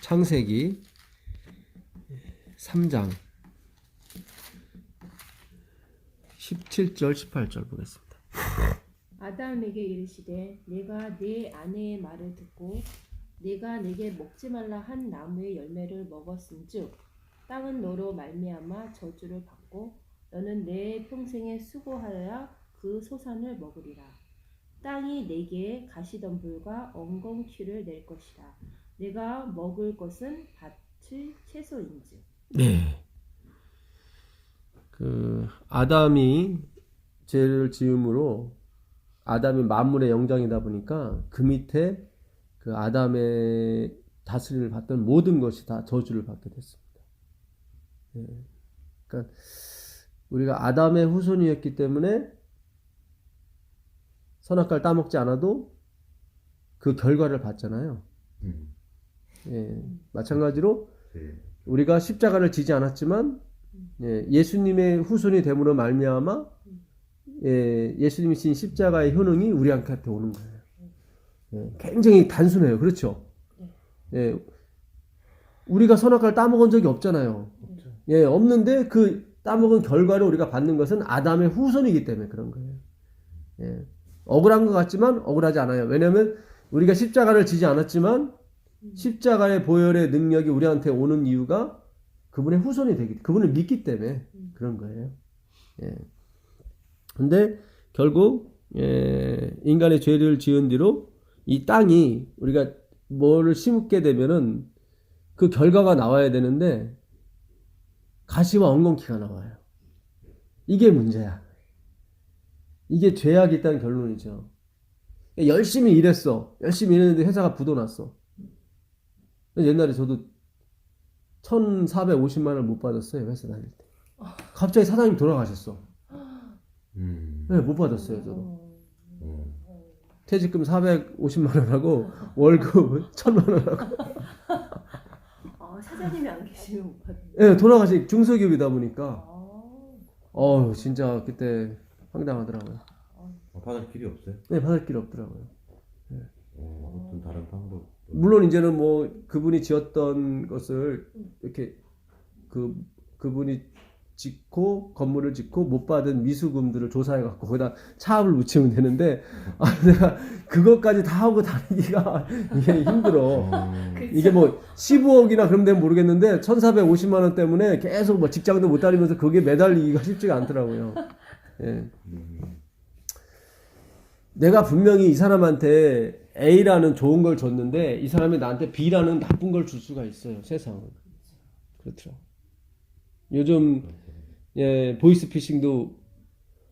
창세기 3장 17절 18절 보겠습니다. 아담에게 이르시되 내가 내 아내의 말을 듣고 내가 내게 먹지 말라 한 나무의 열매를 먹었은즉 땅은 너로 말미암아 저주를 받고 너는 내 평생에 수고하여야 그 소산을 먹으리라. 땅이 내게 가시덤불과 엉겅퀴를 낼 것이라. 내가 먹을 것은 밭의 채소인즉. 네. 아담이 죄를 지음으로 아담이 만물의 영장이다 보니까 그 밑에 그 아담의 다스림을 받던 모든 것이 다 저주를 받게 됐습니다. 예. 그러니까 우리가 아담의 후손이었기 때문에 선악과를 따먹지 않아도 그 결과를 받잖아요. 예. 마찬가지로 우리가 십자가를 지지 않았지만 예수님의 후손이 됨으로 말미암아 예수님이 진 십자가의 효능이 우리한테 오는 거예요. 굉장히 단순해요. 그렇죠? 우리가 선악과를 따먹은 적이 없잖아요. 없는데 그 따먹은 결과를 우리가 받는 것은 아담의 후손이기 때문에 그런 거예요. 억울한 것 같지만 억울하지 않아요. 왜냐하면 우리가 십자가를 지지 않았지만 십자가의 보혈의 능력이 우리한테 오는 이유가 그분의 후손이 되기, 그분을 믿기 때문에 그런 거예요. 근데 결국 인간의 죄를 지은 뒤로 이 땅이 우리가 뭐를 심게 되면은 그 결과가 나와야 되는데 가시와 엉겅퀴가 나와요. 이게 문제야. 이게 죄악이 있다는 결론이죠. 열심히 일했어. 열심히 일했는데 회사가 부도났어. 옛날에 저도 1,450만 원을 못 받았어요. 회사 다닐 때. 갑자기 사장님 돌아가셨어. 네, 못 받았어요. 저도. 퇴직금 450만 원하고 월급 1,000만 원하고. 사장님이 안 계시면 못 받는. 네, 돌아가신 중소기업이다 보니까. 진짜 그때 황당하더라고요. 받을 길이 없어요? 네, 받을 길이 없더라고요. 어떤 다른 방법? 물론 이제는 뭐 그분이 지었던 것을 이렇게 그분이 짓고 건물을 짓고 못 받은 미수금들을 조사해 갖고 거기다 차압을 붙이면 되는데 내가 그것까지 다 하고 다니기가 이게 힘들어. 이게 뭐 15억이나 그럼 되면 모르겠는데 1,450만 원 때문에 계속 뭐 직장도 못 다니면서 그게 매달리기가 쉽지가 않더라고요. 내가 분명히 이 사람한테 A라는 좋은 걸 줬는데 이 사람이 나한테 B라는 나쁜 걸 줄 수가 있어요. 세상은. 그렇더라고. 요즘 보이스피싱도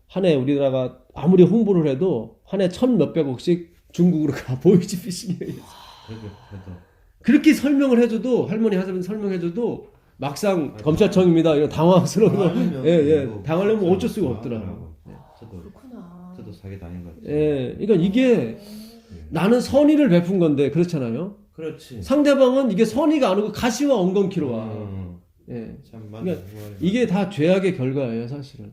한 해 우리나라가 아무리 홍보를 해도 한 해 1,몇백억씩 중국으로 가. 보이스피싱이에요. 그렇게 설명을 해줘도 할머니 하자면 설명해줘도 막상 검찰청입니다. 이런 당황스러워서 당하려면 어쩔 수가 없더라고요. 저도 사기 당한 것 같아요. 그러니까 이게 나는 선의를 베푼 건데 그렇잖아요. 그렇지. 상대방은 이게 선의가 아니고 가시와 엉겅퀴로 와. 참 그러니까 이게 다 죄악의 결과예요, 사실은.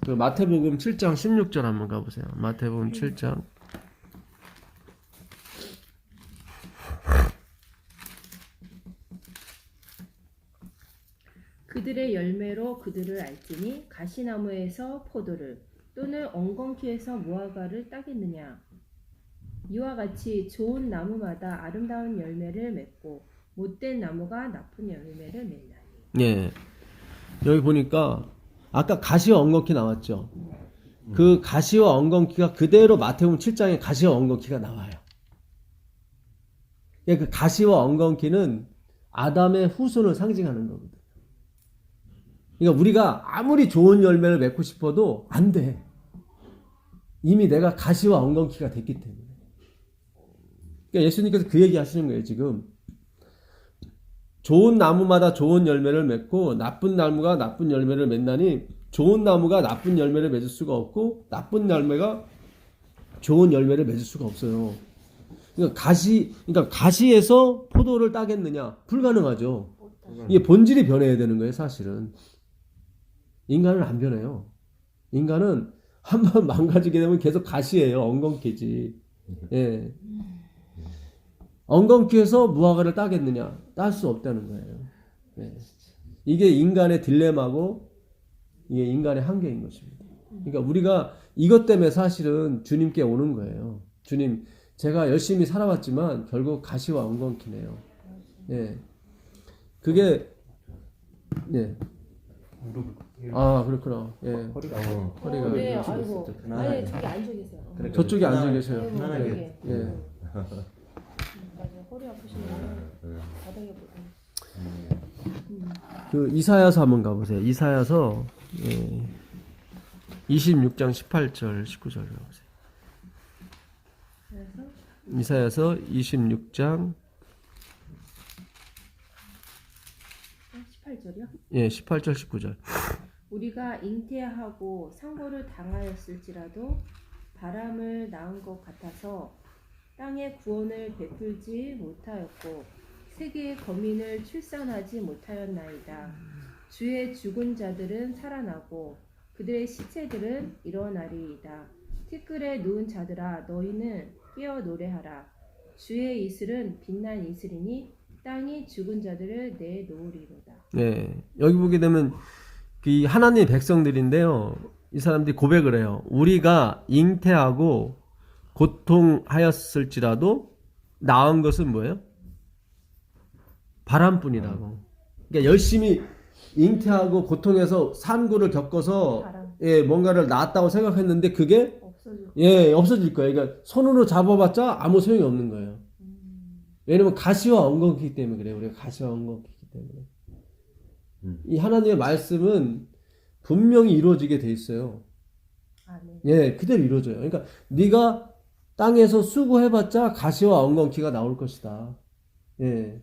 그 마태복음 7장 16절 한번 가보세요. 마태복음 7장. 그들의 열매로 그들을 알지니 가시나무에서 포도를 또는 엉겅퀴에서 무화과를 따겠느냐. 이와 같이 좋은 나무마다 아름다운 열매를 맺고 못된 나무가 나쁜 열매를 맺나니. 여기 보니까 아까 가시와 엉겅퀴 나왔죠. 그 가시와 엉겅퀴가 그대로 마태복음 7장에 가시와 엉겅퀴가 나와요. 그 가시와 엉겅퀴는 아담의 후손을 상징하는 거거든요. 그러니까 우리가 아무리 좋은 열매를 맺고 싶어도 안 돼. 이미 내가 가시와 엉겅퀴가 됐기 때문에. 그러니까 예수님께서 그 얘기 하시는 거예요, 지금. 좋은 나무마다 좋은 열매를 맺고 나쁜 나무가 나쁜 열매를 맺나니 좋은 나무가 나쁜 열매를 맺을 수가 없고 나쁜 열매가 좋은 열매를 맺을 수가 없어요. 그러니까 가시에서 포도를 따겠느냐? 불가능하죠. 이게 본질이 변해야 되는 거예요, 사실은. 인간은 안 변해요. 인간은 한번 망가지게 되면 계속 가시예요. 엉겅퀴지. 엉겅퀴에서 무화과를 따겠느냐? 딸 수 없다는 거예요. 예. 이게 인간의 딜레마고 이게 인간의 한계인 것입니다. 그러니까 우리가 이것 때문에 사실은 주님께 오는 거예요. 주님, 제가 열심히 살아왔지만 결국 가시와 엉겅퀴네요. 예. 그게 예. 아, 그렇구나. 예. 허리가 허리가 네, 이렇게 아이고. 편안하게. 아니, 저기 앉아 계세요. 그래. 저쪽에 앉아 계셔요. 아이고, 편안하게. 여기. 예. 맞아요. 허리 아프시면 바닥에 보고. 그 이사야서 한번 가보세요. 이사야서 26장 18절 19절 가보세요. 그래서 이사야서 26장 18절이요? 18절 19절. 우리가 잉태하고 상고를 당하였을지라도 바람을 낳은 것 같아서 땅의 구원을 베풀지 못하였고 세계의 거민을 출산하지 못하였나이다. 주의 죽은 자들은 살아나고 그들의 시체들은 일어나리이다. 티끌에 누운 자들아 너희는 깨어 노래하라. 주의 이슬은 빛난 이슬이니 땅이 죽은 자들을 내놓으리로다. 네, 여기 보게 되면 그 하나님의 백성들인데요. 이 사람들이 고백을 해요. 우리가 잉태하고 고통하였을지라도 나은 것은 뭐예요? 바람뿐이라고. 그러니까 열심히 잉태하고 고통해서 산고를 겪어서 바람. 뭔가를 낳았다고 생각했는데 그게 없어지고. 없어질 거예요. 그러니까 손으로 잡아봤자 아무 소용이 없는 거예요. 왜냐면 가시와 엉겅퀴기 때문에 그래요. 우리가 가시와 엉겅퀴기 때문에. 이 하나님의 말씀은 분명히 이루어지게 돼 있어요. 아, 네. 예, 그대로 이루어져요. 그러니까 네가 땅에서 수고해봤자 가시와 엉겅퀴가 나올 것이다. 예.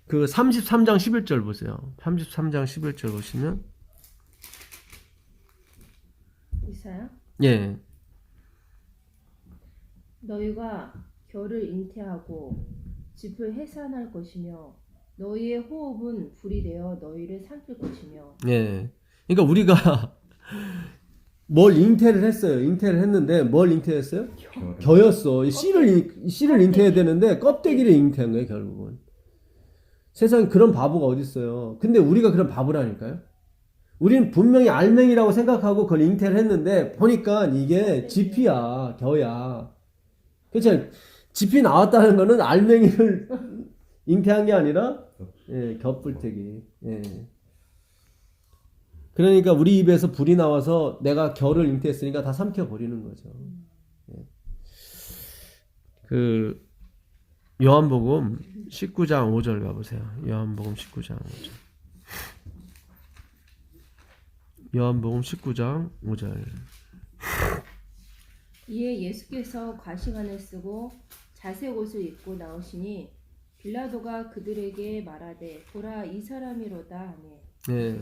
그 33장 11절 보세요. 33장 11절 보시면 이사야? 예. 너희가 겨를 잉태하고 짚을 해산할 것이며 너희의 호흡은 불이 되어 너희를 삼킬 것이며. 예. 그러니까 우리가 뭘 잉태를 했어요. 잉태를 했는데 뭘 잉태했어요? 겨였어. 이 씨를 잉태해야 되는데 껍데기를 잉태한 거예요, 결국은. 세상에 그런 바보가 어디 있어요. 근데 우리가 그런 바보라니까요. 우리는 분명히 알맹이라고 생각하고 그걸 잉태를 했는데 보니까 이게 지피야, 겨야. 그렇죠? 지피 나왔다는 거는 알맹이를 잉태한 게 아니라 겹불태기. 예. 그러니까 우리 입에서 불이 나와서 내가 겨를 잉태했으니까 다 삼켜버리는 거죠. 예. 그 요한복음 19장 5절 가보세요. 요한복음 19장 5절. 요한복음 19장 5절. 이에 예수께서 과시관을 쓰고 자색 옷을 입고 나오시니 빌라도가 그들에게 말하되 보라 이 사람이로다 하네. 네.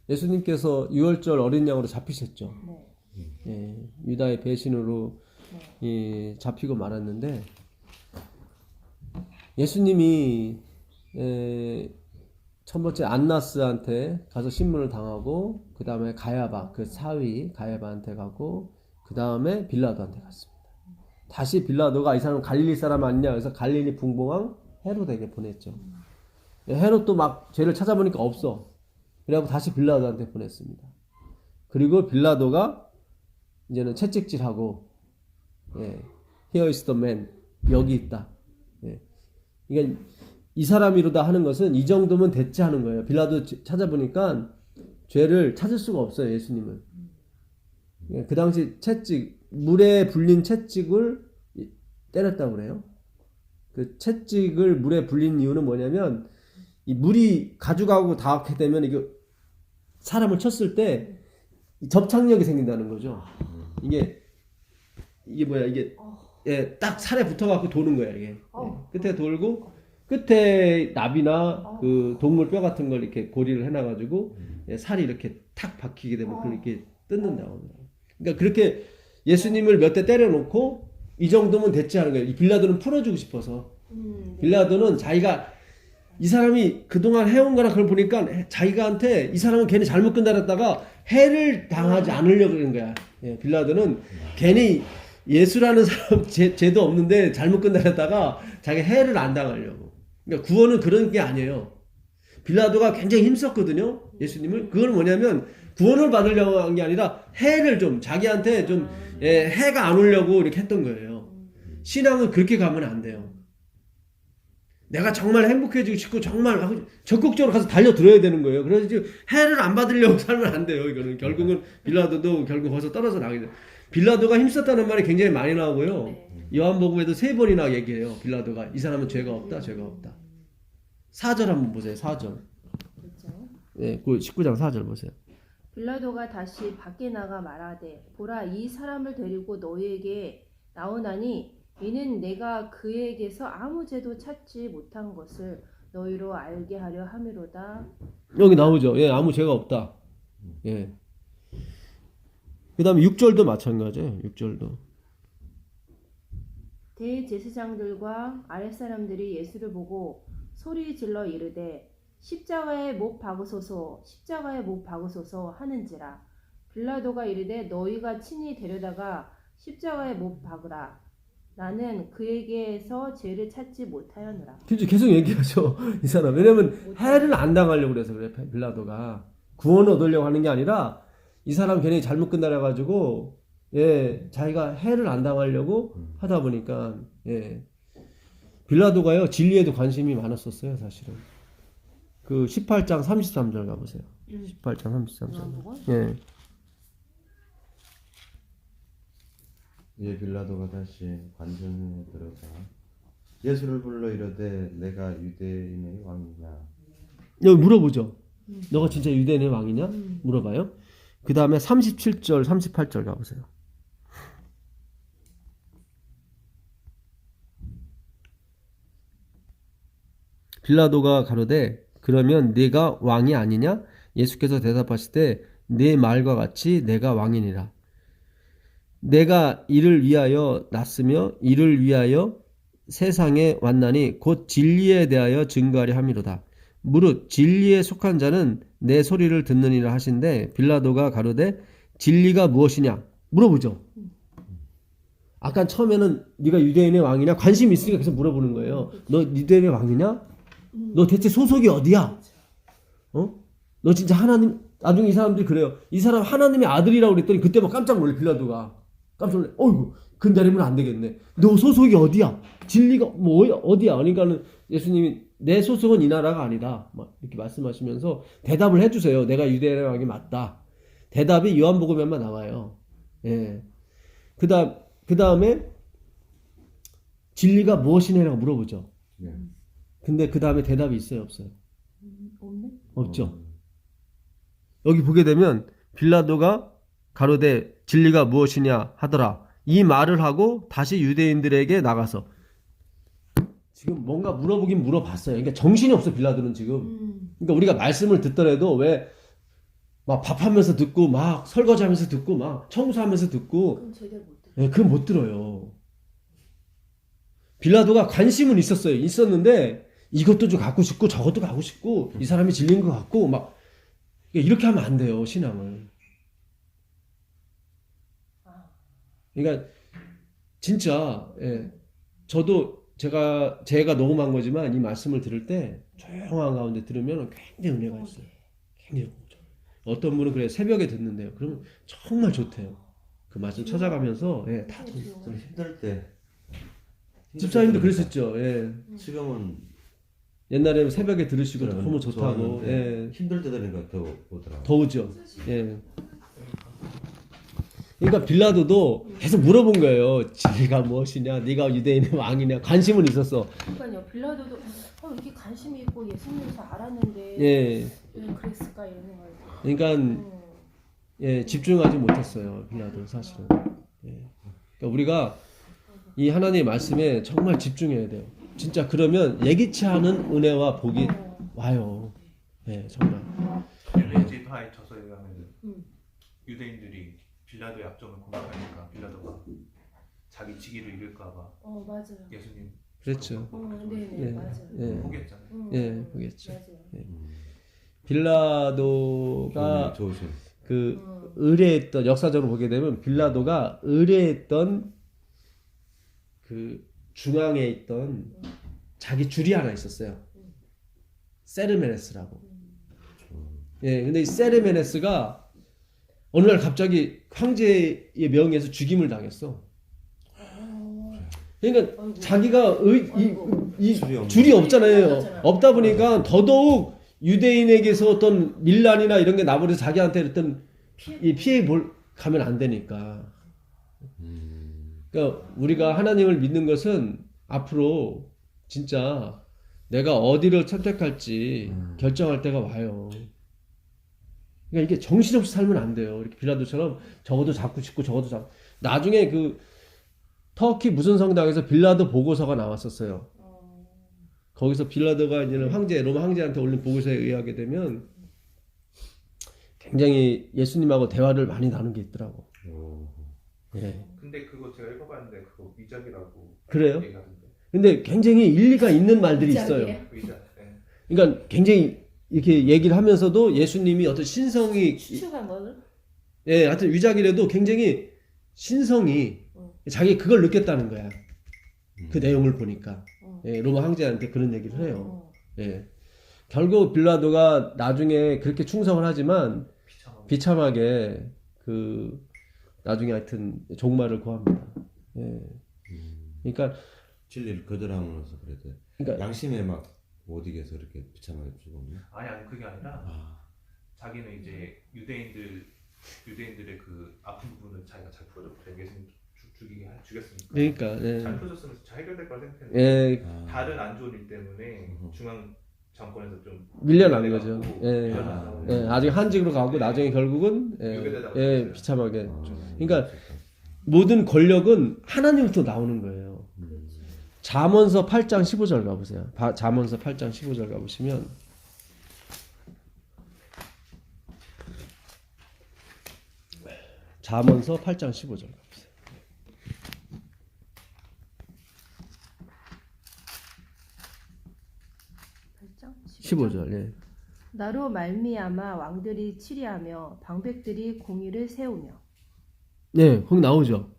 예수님께서 유월절 어린 양으로 잡히셨죠. 네. 예, 유다의 배신으로 잡히고 말았는데 예수님이 첫 번째 안나스한테 가서 신문을 당하고 그 다음에 가야바 그 사위 가야바한테 가고 그 다음에 빌라도한테 갔습니다. 다시 빌라도가 이 사람 갈릴리 사람 아니냐 그래서 갈릴리 분봉왕 헤롯에게 보냈죠. 헤롯도 막 죄를 찾아보니까 없어. 그래갖고 다시 빌라도한테 보냈습니다. 그리고 빌라도가 이제는 채찍질하고 Here is the man. 여기 있다. 그러니까 이 사람이로다 하는 것은 이 정도면 됐지 하는 거예요. 빌라도 찾아보니까 죄를 찾을 수가 없어요. 예수님은. 그 당시 채찍 물에 불린 채찍을 때렸다고 그래요. 그 채찍을 물에 불린 이유는 뭐냐면 이 물이 가져가고 닿게 되면 이게 사람을 쳤을 때 접착력이 생긴다는 거죠. 이게 뭐야 이게 딱 살에 붙어갖고 도는 거야 이게. 끝에 돌고 끝에 나비나 그 동물 뼈 같은 걸 이렇게 고리를 해놔가지고 살이 이렇게 탁 박히게 되면 그걸 이렇게 뜯는다고. 그러니까 그렇게 예수님을 몇 대 때려놓고 이 정도면 됐지 하는 거예요. 이 빌라도는 풀어주고 싶어서. 빌라도는 자기가 이 사람이 그동안 해온 거나 그걸 보니까 자기가한테 이 사람은 괜히 잘못 건드렸다가 해를 당하지 않으려고 그러는 거야. 빌라도는 괜히 예수라는 사람 죄도 없는데 잘못 끝나렸다가 자기 해를 안 당하려고. 그러니까 구원은 그런 게 아니에요. 빌라도가 굉장히 힘썼거든요. 예수님을. 그건 뭐냐면 구원을 받으려고 한 게 아니라 해를 좀 자기한테 좀 해가 안 오려고 이렇게 했던 거예요. 신앙은 그렇게 가면 안 돼요. 내가 정말 행복해지고 싶고 정말 적극적으로 가서 달려들어야 되는 거예요. 그래서 지금 해를 안 받으려고 살면 안 돼요. 이거는 결국은 빌라도도 결국 거기서 떨어져 나가게 돼요. 빌라도가 힘썼다는 말이 굉장히 많이 나오고요. 네. 요한복음에도 3번이나 얘기해요. 빌라도가 이 사람은 죄가 없다, 죄가 없다. 4절 한번 보세요. 4절. 그렇죠. 네, 그 19장 4절 보세요. 빌라도가 다시 밖에 나가 말하되 보라 이 사람을 데리고 너희에게 나오나니 이는 내가 그에게서 아무 죄도 찾지 못한 것을 너희로 알게 하려 함이로다. 여기 나오죠. 예, 아무 죄가 없다. 예. 그 다음에 6절도 마찬가지예요. 6절도. 대제사장들과 아랫사람들이 예수를 보고 소리 질러 이르되 십자가에 못 박으소서 십자가에 못 박으소서 하는지라. 빌라도가 이르되 너희가 친히 데려다가 십자가에 못 박으라. 나는 그에게서 죄를 찾지 못하였노라. 진짜 계속 얘기하죠. 이 사람. 왜냐면 해를 안 당하려고 그래서 그래. 빌라도가. 구원을 얻으려고 하는 게 아니라 이 사람 괜히 잘못 끝나려 가지고 자기가 해를 안 당하려고 하다 보니까 빌라도가요. 진리에도 관심이 많았었어요, 사실은. 그 18장 33절 가 보세요. 18장 33절. 예. 이에 빌라도가 다시 관중에 들어가 예수를 불러 이르되 내가 유대인의 왕이냐. 여기 물어보죠. 너가 진짜 유대인의 왕이냐? 물어봐요. 그 다음에 37절, 38절 가보세요. 빌라도가 가로되 그러면 네가 왕이 아니냐? 예수께서 대답하시되 네 말과 같이 내가 왕이니라. 내가 이를 위하여 났으며 이를 위하여 세상에 왔나니 곧 진리에 대하여 증거하려 함이로다. 무릇 진리에 속한 자는 내 소리를 듣느니라 하신대 빌라도가 가로되 진리가 무엇이냐 물어보죠. 아까 처음에는 네가 유대인의 왕이냐 관심이 있으니까 계속 물어보는 거예요. 너 유대인의 왕이냐? 너 대체 소속이 어디야? 너 진짜 하나님. 나중에 이 사람들이 그래요. 이 사람 하나님의 아들이라고 그랬더니 그때 막 깜짝 놀래. 빌라도가 깜짝 놀래. 어이구 근다리면 안 되겠네. 너 소속이 어디야? 진리가 뭐 어디야? 그러니까는 예수님이 내 소속은 이 나라가 아니다. 막 이렇게 말씀하시면서 대답을 해주세요. 내가 유대인의 왕이 맞다. 대답이 요한복음에만 나와요. 예. 그 다음에 진리가 무엇이냐라고 물어보죠. 근데 그 다음에 대답이 있어요, 없어요? 없네? 없죠. 여기 보게 되면 빌라도가 가로되 진리가 무엇이냐 하더라. 이 말을 하고 다시 유대인들에게 나가서 지금 뭔가 물어보긴 물어봤어요. 그러니까 정신이 없어 빌라도는 지금. 그러니까 우리가 말씀을 듣더라도 왜 막 밥하면서 듣고 막 설거지하면서 듣고 막 청소하면서 듣고 그럼 제대로 못 들어. 그건 못 들어요. 빌라도가 관심은 있었는데 이것도 좀 갖고 싶고 저것도 갖고 싶고 이 사람이 질린 것 같고 막 이렇게 하면 안 돼요, 신앙을. 그러니까 진짜 저도 제가 녹음한 거지만 이 말씀을 들을 때 조용한 가운데 들으면 굉장히 은혜가 있어요. 굉장히 좋죠. 어떤 분은 그래 새벽에 듣는데요. 그러면 정말 좋대요. 그 말씀 찾아가면서 다 좀 힘들 때 집사님도 그러셨죠. 지금은 옛날에는 새벽에 들으시고 그래, 너무 좋다고. 힘들 때 들으니까 더 오더라고요. 더우죠. 그러니까 빌라도도 계속 물어본 거예요. 진리가 무엇이냐? 네가 유대인의 왕이냐? 관심은 있었어. 그러니까요. 빌라도도 이렇게 관심이 있고 예수님을 알았는데 예. 왜 그랬을까 이런 생각이. 그러니까 집중하지 못했어요. 빌라도 사실은. 그러니까 우리가 이 하나님의 말씀에 정말 집중해야 돼요. 진짜 그러면 예기치 않은 은혜와 복이 와요. 정말. 엘레지 파에 쳐서 얘기하면 유대인들이 빌라도의 약점을 공격하니까 빌라도가 자기 직위를 잃을까봐 맞아요. 예수님 그렇죠. 네네 맞아요. 포기했잖아요. 보겠죠. 맞아요. 빌라도가 좋으신. 그 의뢰했던 역사적으로 보게 되면 빌라도가 의뢰했던 그 중앙에 있던 자기 줄이 하나 있었어요. 세르메네스라고. 예, 근데 이 세르메네스가 어느 날 갑자기 황제의 명예에서 죽임을 당했어. 그러니까 아이고. 자기가 이 줄이 줄이 없잖아요. 없잖아요. 없다 보니까 더더욱 유대인에게서 어떤 밀란이나 이런 게 나버려서 자기한테 어떤 이 피해 가면 안 되니까. 그러니까 우리가 하나님을 믿는 것은 앞으로 진짜 내가 어디를 선택할지 결정할 때가 와요. 그러니까 이게 정신없이 살면 안 돼요. 이렇게 빌라도처럼 저것도 잡고 싶고 저것도 잡고. 나중에 그 터키 무슨 성당에서 빌라도 보고서가 나왔었어요. 거기서 빌라도가 이제는 로마 황제한테 올린 보고서에 의하게 되면 굉장히 예수님하고 대화를 많이 나눈 게 있더라고. 예. 근데 그거 제가 읽어봤는데 그거 위작이라고 그래요? 얘기하던데. 근데 굉장히 일리가 있는 말들이 있어요. 위작이에요? 위작. 네. 그러니까 굉장히 이렇게 얘기를 하면서도 예수님이 어떤 신성이 추측한 거를? 예, 하여튼 위작이라도 굉장히 신성이 자기 그걸 느꼈다는 거야. 그 내용을 보니까. 예, 로마 황제한테 그런 얘기를 해요. 예. 결국 빌라도가 나중에 그렇게 충성을 하지만 비참하게 그 나중에 하여튼 종말을 구합니다. 예. 그러니까 진리를 거절함으로써 그래도 그러니까 양심에 막 못 이겨서 이렇게 비참하게 죽었나? 아니 그게 아니라 자기는 이제 유대인들의 그 아픈 부분을 자기가 잘 풀어줬대. 예수님 죽였으니까. 그러니까 예. 잘 풀어줬으면 잘 해결될 거라 생각했는데 예, 다른 안 좋은 일 때문에 중앙 정권에서 좀 밀려난 거죠. 예. 밀려나서 예, 아직 한직으로 가고 나중에 결국은 예, 비참하게. 그러니까 모든 권력은 하나님부터 나오는 거예요. 잠언서 8장 15절 가보세요. 잠언서 8장 15절 가보시면 잠언서 8장 15절 가보세요. 15절. 예. 나로 말미암아 왕들이 치리하며 방백들이 공의를 세우며. 네, 거기 나오죠.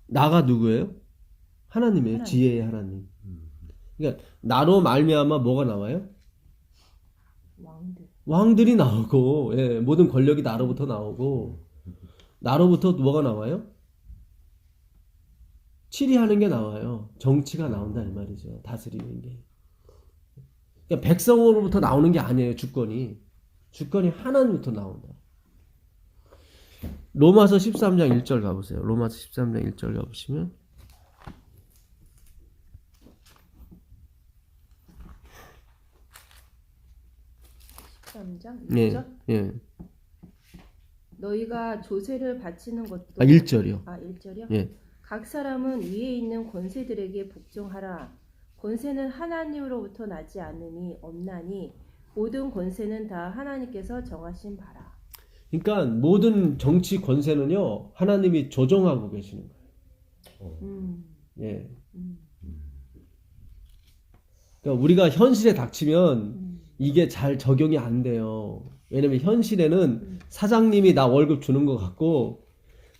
나가 누구예요? 하나님이에요. 하나님. 지혜의 하나님. 그러니까 나로 말미암아 뭐가 나와요? 왕들. 왕들이 나오고, 예, 모든 권력이 나로부터 나오고, 나로부터 뭐가 나와요? 치리하는 게 나와요. 정치가 나온다 이 말이죠. 다스리는 게. 그러니까 백성으로부터 나오는 게 아니에요. 주권이 하나님부터 나온다. 로마서 13장 1절 가보세요. 로마서 13장 1절 가보시면 13장 예, 1절? 예. 너희가 조세를 바치는 것도 1절이요. 1절이요? 예. 각 사람은 위에 있는 권세들에게 복종하라. 권세는 하나님으로부터 나지 않음이 없나니 모든 권세는 다 하나님께서 정하신 바라. 그러니까 모든 정치 권세는요 하나님이 조정하고 계시는 거예요. 예. 그러니까 우리가 현실에 닥치면 이게 잘 적용이 안 돼요. 왜냐면 현실에는 사장님이 나 월급 주는 것 같고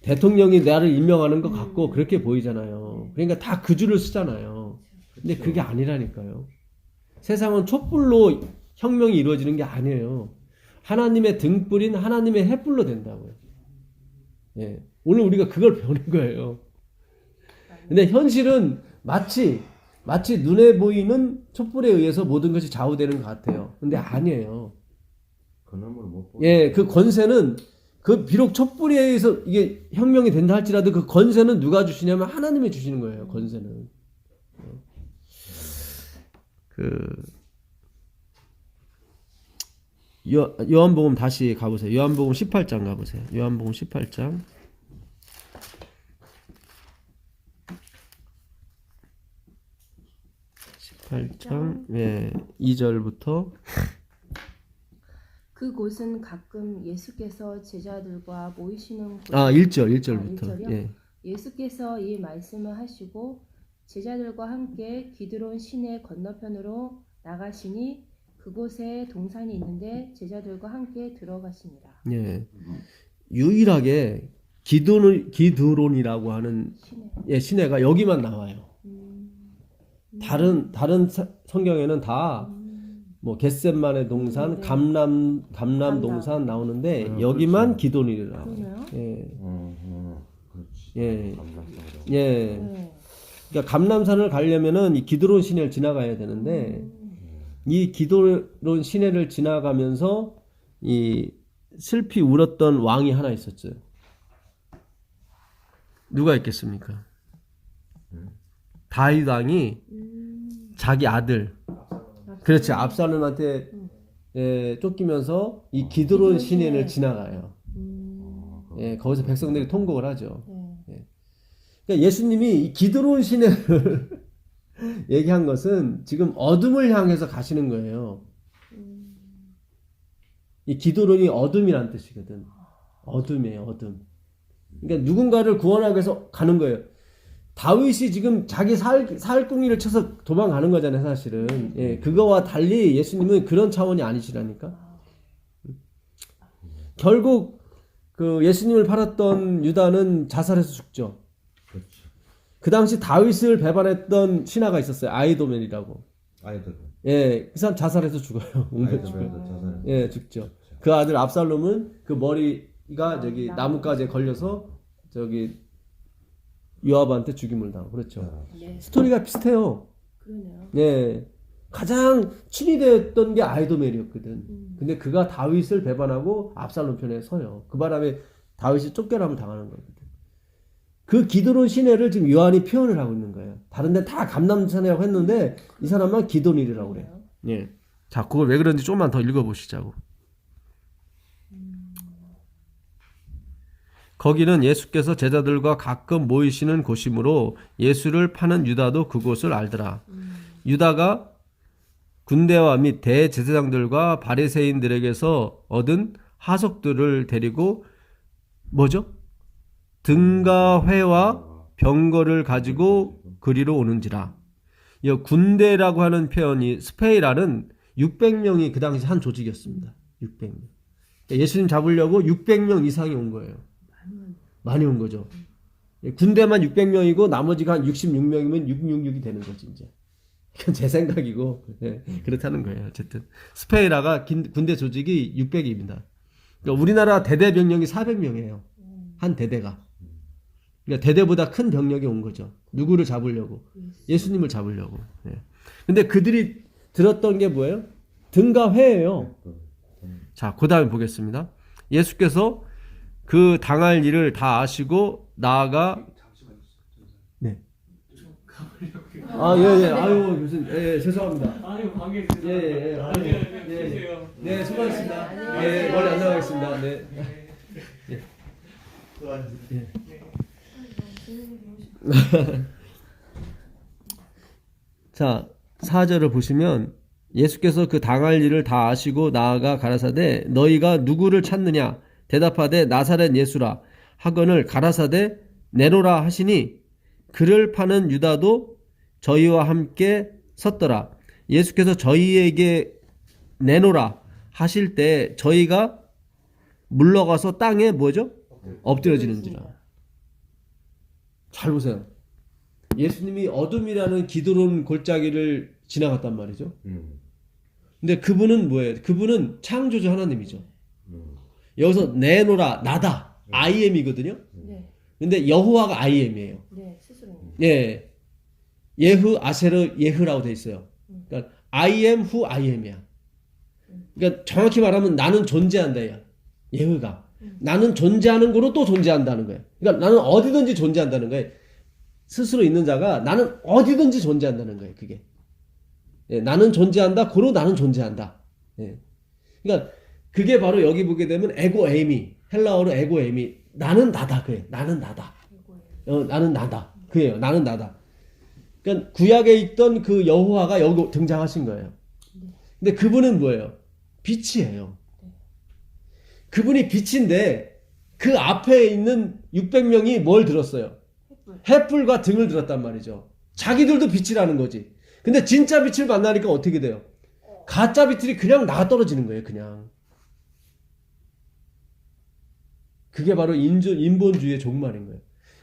대통령이 나를 임명하는 것 같고 그렇게 보이잖아요. 그러니까 다 그 줄을 쓰잖아요. 근데 그게 아니라니까요. 세상은 촛불로 혁명이 이루어지는 게 아니에요. 하나님의 등불인 하나님의 햇불로 된다고요. 예. 오늘 우리가 그걸 배우는 거예요. 근데 현실은 마치 눈에 보이는 촛불에 의해서 모든 것이 좌우되는 것 같아요. 근데 아니에요. 그나마 못 보고. 예, 그 권세는 그 비록 촛불에 의해서 이게 혁명이 된다 할지라도 그 권세는 누가 주시냐면 하나님이 주시는 거예요. 권세는. 요한복음 다시 가보세요. 요한복음 18장 가보세요. 요한복음 18장 18장 예, 2절부터 그곳은 가끔 예수께서 제자들과 모이시는 곳. 1절부터. 일절이요? 예. 예수께서 이 말씀을 하시고 제자들과 함께 기드론 시내 건너편으로 나가시니 그곳에 동산이 있는데 제자들과 함께 들어가시니라. 예. 유일하게 기드론이라고 하는 시내가 여기만 나와요. 다른 성경에는 다 뭐 겟셋만의 동산, 네. 감람 동산 나오는데 여기만 기드론이라고. 그러네요. 예. 그렇지. 예. 감람산이라고. 예. 네. 그러니까 감람산을 가려면은 이 기드론 시내를 지나가야 되는데 이 기드론 시내를 지나가면서 이 슬피 울었던 왕이 하나 있었어요. 누가 있겠습니까? 다윗 왕이 자기 아들, 그렇지, 압살롬한테 쫓기면서 이 기드론 시내를 지나가요. 예, 거기서 백성들이 통곡을 하죠. 네. 그러니까 예수님이 이 기드론 시내를 얘기한 것은 지금 어둠을 향해서 가시는 거예요. 이 기드론이 어둠이란 뜻이거든. 어둠이에요, 어둠. 그러니까 누군가를 구원하기 위해서 가는 거예요. 다윗이 지금 자기 살궁리를 쳐서 도망가는 거잖아요, 사실은. 예, 그거와 달리 예수님은 그런 차원이 아니시라니까. 결국 그 예수님을 팔았던 유다는 자살해서 죽죠. 그렇죠. 그 당시 다윗을 배반했던 신하가 있었어요. 아이도멜이라고. 아이들. 예, 그 사람 자살해서 죽어요. 웅변 죽어요. 아이들 자살. 예, 죽죠. 그 아들 압살롬은 그 머리가 저기 나뭇가지에 걸려서 저기 요압한테 죽임을 당하고 그렇죠. 네. 스토리가 비슷해요. 그러네요. 예, 가장 친히 되었던 게 아이도멜이었거든. 근데 그가 다윗을 배반하고 압살롬 편에 서요. 그 바람에 다윗이 쫓겨남을 당하는 거거든. 그 기드론 시내를 지금 요한이 표현을 하고 있는 거예요. 다른 데 다 감람산이라고 했는데 이 사람만 기드론이라고 그래요. 예. 자, 그걸 왜 그런지 조금만 더 읽어보시자고. 거기는 예수께서 제자들과 가끔 모이시는 곳이므로 예수를 파는 유다도 그곳을 알더라. 유다가 군대와 및 대제사장들과 바리새인들에게서 얻은 하석들을 데리고 뭐죠? 등과 회와 병거를 가지고 그리로 오는지라. 이 군대라고 하는 표현이 스페이라는 600명이 그 당시 한 조직이었습니다. 600명. 예수님 잡으려고 600명 이상이 온 거예요. 많이 온 거죠. 군대만 600명이고 나머지가 한 66명이면 666이 되는 거지 이제. 그건 제 생각이고 그렇다는 거예요. 어쨌든 스페이라가 군대 조직이 600입니다. 그러니까 우리나라 대대 병력이 400명이에요. 한 대대가. 그러니까 대대보다 큰 병력이 온 거죠. 누구를 잡으려고? 예수님을 잡으려고. 근데 그들이 들었던 게 뭐예요? 등과 회예요. 자, 그 다음에 보겠습니다. 예수께서 그 당할 일을 다 아시고 나아가 네. 아, 예, 예. 아유, 무슨 예, 죄송합니다. 아유, 방해 예, 예, 예. 아유, 예. 네, 수고하셨습니다. 예, 멀리 안 나가겠습니다. 네. 자, 4절을 보시면 예수께서 그 당할 일을 다 아시고 나아가 가라사대 너희가 누구를 찾느냐 대답하되 나사렛 예수라 하거늘 가라사대 내로라 하시니 그를 파는 유다도 저희와 함께 섰더라. 예수께서 저희에게 내노라 하실 때 저희가 물러가서 땅에 뭐죠? 엎드려지는지라. 잘 보세요. 예수님이 어둠이라는 기드론 골짜기를 지나갔단 말이죠. 근데 그분은 뭐예요? 그분은 창조주 하나님이죠. 여기서 내노라 나다 I am이거든요. 네. 근데 여호와가 I am이에요. 네, 스스로. 예. 예흐 아세르 예흐라고 돼 있어요. 그러니까 I am who I am이야. 그러니까 정확히 말하면 나는 존재한다 야. 예흐가 나는 존재하는 거로 또 존재한다는 거예요. 그러니까 나는 어디든지 존재한다는 거예요. 스스로 있는 자가 나는 어디든지 존재한다는 거예요. 그게. 예, 나는 존재한다. 고로 나는 존재한다. 예. 그러니까 그게 바로 여기 보게 되면 에고 에이미 헬라어로 에고 에이미 나는 나다 그래. 나는 나다. 나는 나다. 그예요. 나는 나다. 그러니까 구약에 있던 그 여호와가 여기 등장하신 거예요. 근데 그분은 뭐예요? 빛이에요. 그분이 빛인데 그 앞에 있는 600명이 뭘 들었어요? 횃불과 등을 들었단 말이죠. 자기들도 빛이라는 거지. 근데 진짜 빛을 만나니까 어떻게 돼요? 가짜 빛이 그냥 나가 떨어지는 거예요. 그냥. 그게 바로 인본주의의 종말인 거예요.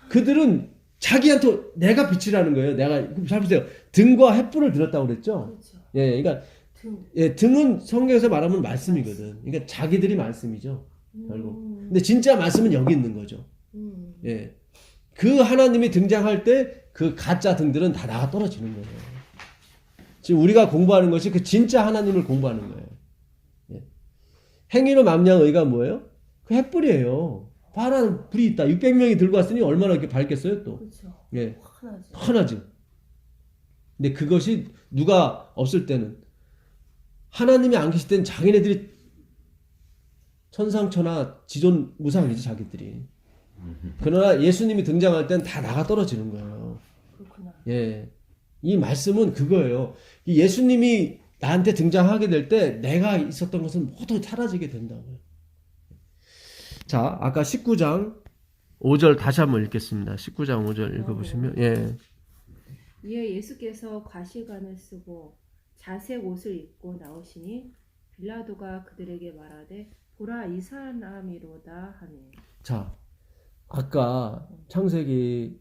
그들은 자기한테 내가 빛이라는 거예요. 내가 잘 보세요. 등과 횃불을 들었다고 그랬죠. 그렇죠. 예, 그러니까 등. 예, 등은 성경에서 말하면 말씀이거든. 그러니까 자기들이 말씀이죠. 결국. 근데 진짜 말씀은 여기 있는 거죠. 예, 그 하나님이 등장할 때 그 가짜 등들은 다 나가 떨어지는 거예요. 지금 우리가 공부하는 것이 그 진짜 하나님을 공부하는 거예요. 예. 행위로 만냥 의가 뭐예요? 그 횃불이에요. 파란 불이 있다. 600명이 들고 왔으니 얼마나 이렇게 밝겠어요, 또. 그렇죠. 예. 환하지. 하나지. 근데 그것이 누가 없을 때는 하나님이 안 계실 때는 자기네들이 천상천하 지존무상이지 자기들이. 그러나 예수님이 등장할 때는 다 나가 떨어지는 거예요. 그렇구나. 예. 이 말씀은 그거예요. 이 예수님이 나한테 등장하게 될 때 내가 있었던 것은 모두 사라지게 된다고요. 자, 아까 19장 5절 다시 한번 읽겠습니다. 19장 5절 읽어보시면 예. 이에 예수께서 가시관을 쓰고 자색 옷을 입고 나오시니 빌라도가 그들에게 말하되 보라 이 사람이로다 하니. 자, 아까 창세기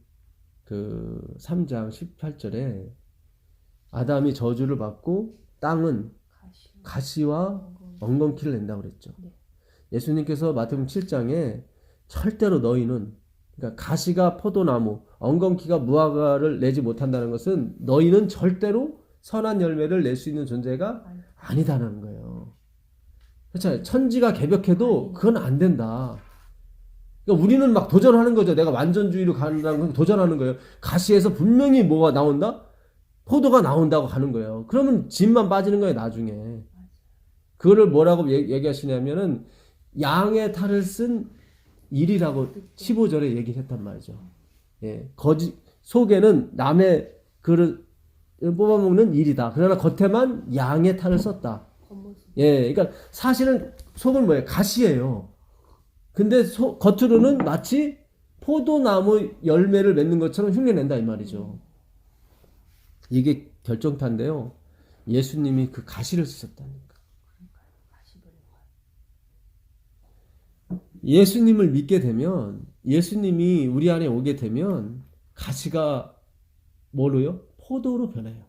그 3장 18절에 아담이 저주를 받고 땅은 가시와 엉겅퀴를 낸다고 그랬죠. 네. 예수님께서 마태복음 7장에 절대로 너희는, 그러니까 가시가 포도나무, 엉겅퀴가 무화과를 내지 못한다는 것은 너희는 절대로 선한 열매를 낼 수 있는 존재가 아니다라는 거예요. 그렇죠. 천지가 개벽해도 그건 안 된다. 그러니까 우리는 막 도전하는 거죠. 내가 완전주의로 간다는 건 도전하는 거예요. 가시에서 분명히 뭐가 나온다? 포도가 나온다고 가는 거예요. 그러면 진만 빠지는 거예요, 나중에. 그거를 뭐라고 얘기하시냐면은 양의 탈을 쓴 일이라고 15절에 얘기를 했단 말이죠. 예. 거짓, 속에는 남의 그를 뽑아먹는 일이다. 그러나 겉에만 양의 탈을 썼다. 예. 그러니까 사실은 속은 뭐예요? 가시예요. 근데 겉으로는 마치 포도나무 열매를 맺는 것처럼 흉내낸다 이 말이죠. 이게 결정타인데요. 예수님이 그 가시를 쓰셨다니까. 예수님을 믿게 되면, 예수님이 우리 안에 오게 되면 가시가 뭐로요? 포도로 변해요.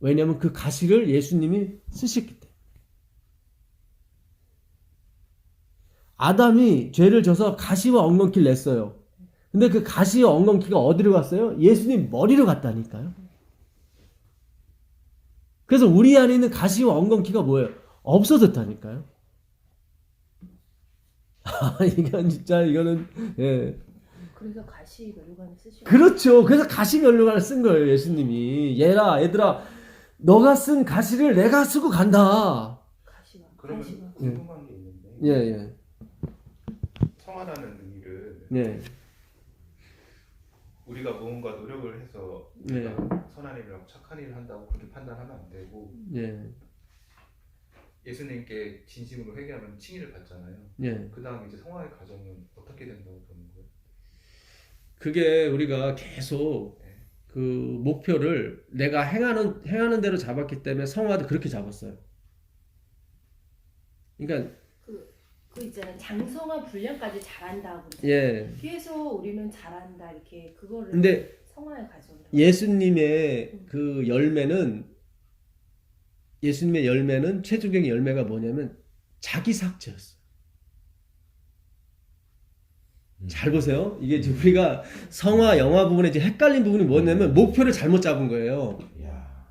왜냐하면 그 가시를 예수님이 쓰셨기 때문에. 아담이 죄를 져서 가시와 엉겅퀴를 냈어요. 근데 그 가시와 엉겅퀴가 어디로 갔어요? 예수님 머리로 갔다니까요. 그래서 우리 안에 있는 가시와 엉겅퀴가 뭐예요? 없어졌다니까요. 이건 진짜 이거는 예. 그래서 가시 면류관을 쓰시고. 그렇죠. 그래서 가시 면류관을 쓴 거예요, 예수님이. 얘들아, 너가 쓴 가시를 내가 쓰고 간다. 가시가. 그러면 가시가. 궁금한 게 있는데 예. 성화라는 의미를 예. 우리가 무언가 노력을 해서 예. 우리가 선한 일이라고 착한 일을 한다고 그렇게 판단하면 안 되고 예. 예수님께 진심으로 회개하면 칭의를 받잖아요. 예. 그 다음 이제 성화의 과정은 어떻게 된다고 보는 거예요? 그게 우리가 계속 그 목표를 내가 행하는 대로 잡았기 때문에 성화도 그렇게 잡았어요. 그러니까 그 있잖아요. 장성화 분량까지 잘한다고 그러죠. 예. 계속 우리는 잘한다 이렇게 그거를 근데 성화의 과정이라고. 예수님의 그 예수님의 열매는 최종적인 열매가 뭐냐면 자기 삭제였어요. 잘 보세요. 이게 지금 우리가 성화 영화 부분에 이제 헷갈린 부분이 뭐냐면 목표를 잘못 잡은 거예요. 야.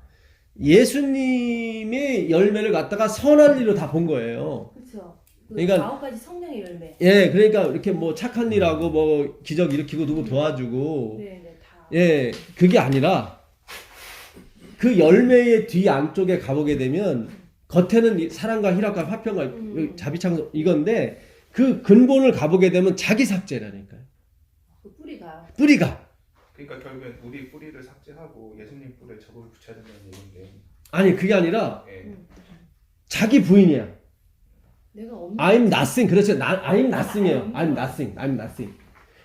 예수님의 열매를 갖다가 선한 일로 다 본 거예요. 그렇죠. 그러니까 9가지 성령의 열매. 예, 그러니까 이렇게 뭐 착한 일하고 뭐 기적 일으키고 누구 도와주고 네, 다. 예, 그게 아니라 그 열매의 뒤 안쪽에 가보게 되면 겉에는 사랑과 희락과 화평과 자비창 이건데 그 근본을 가보게 되면 자기 삭제라니까요. 그 뿌리가. 그러니까 결국엔 우리 뿌리를 삭제하고 예수님 뿌리에 저걸 붙여야 된다는 얘기인데 아니 그게 아니라 예. 자기 부인이야. 내가 없는. I'm nothing. 그렇죠. I'm nothing이에요. I'm nothing.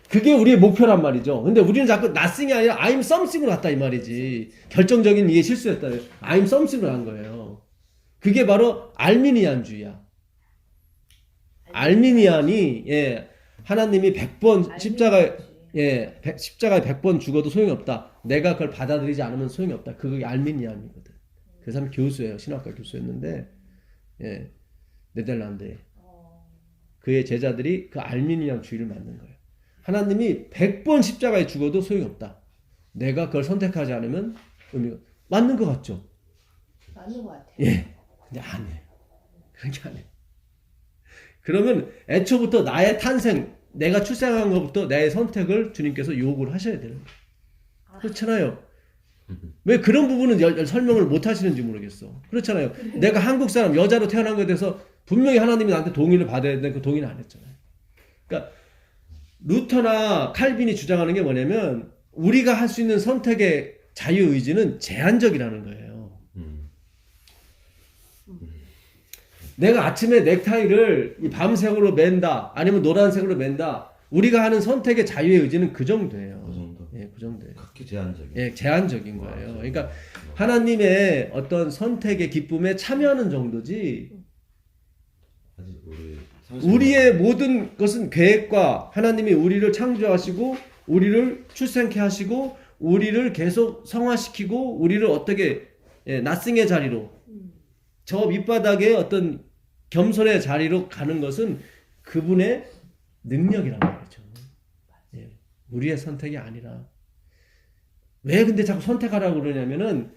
그게 우리의 목표란 말이죠. 근데 우리는 자꾸 nothing이 아니라 I'm something으로 갔다 이 말이지. 결정적인 이해 실수였다. I'm something으로 한 거예요. 그게 바로 알미니안주의야. 알미니안이 하나님이 100번 십자가에 알맹이지. 십자가에 100번 죽어도 소용이 없다. 내가 그걸 받아들이지 않으면 소용이 없다. 그게 알미니안이거든. 그 사람 교수예요. 신학과 교수였는데 네덜란드에 그의 제자들이 그 알미니안주의를 만든 거예요. 하나님이 100번 십자가에 죽어도 소용이 없다. 내가 그걸 선택하지 않으면 의미가 맞는 것 같죠? 맞는 것 같아요. 예. 근데 안 해요. 그런 게 아니에요. 그러면 애초부터 나의 탄생, 내가 출생한 것부터 내 선택을 주님께서 요구를 하셔야 되는 거예요. 그렇잖아요. 왜 그런 부분은 설명을 못 하시는지 모르겠어. 그렇잖아요. 내가 한국 사람, 여자로 태어난 것에 대해서 분명히 하나님이 나한테 동의를 받아야 되는데 그 동의는 안 했잖아요. 그러니까 루터나 칼빈이 주장하는 게 뭐냐면 우리가 할 수 있는 선택의 자유의지는 제한적이라는 거예요. 내가 아침에 넥타이를 이 밤색으로 맨다 아니면 노란색으로 맨다 우리가 하는 선택의 자유의 의지는 그 정도예요. 그 정도. 예, 그 정도예요. 극히 제한적인. 예, 제한적인 거예요. 그러니까 하나님의 어떤 선택의 기쁨에 참여하는 정도지 아직 우리의 모든 것은 계획과 하나님이 우리를 창조하시고 우리를 출생케 하시고 우리를 계속 성화시키고 우리를 어떻게 나싱의 자리로 저 밑바닥에 어떤 겸손의 자리로 가는 것은 그분의 능력이라는 거죠. 예, 우리의 선택이 아니라 왜 근데 자꾸 선택하라고 그러냐면은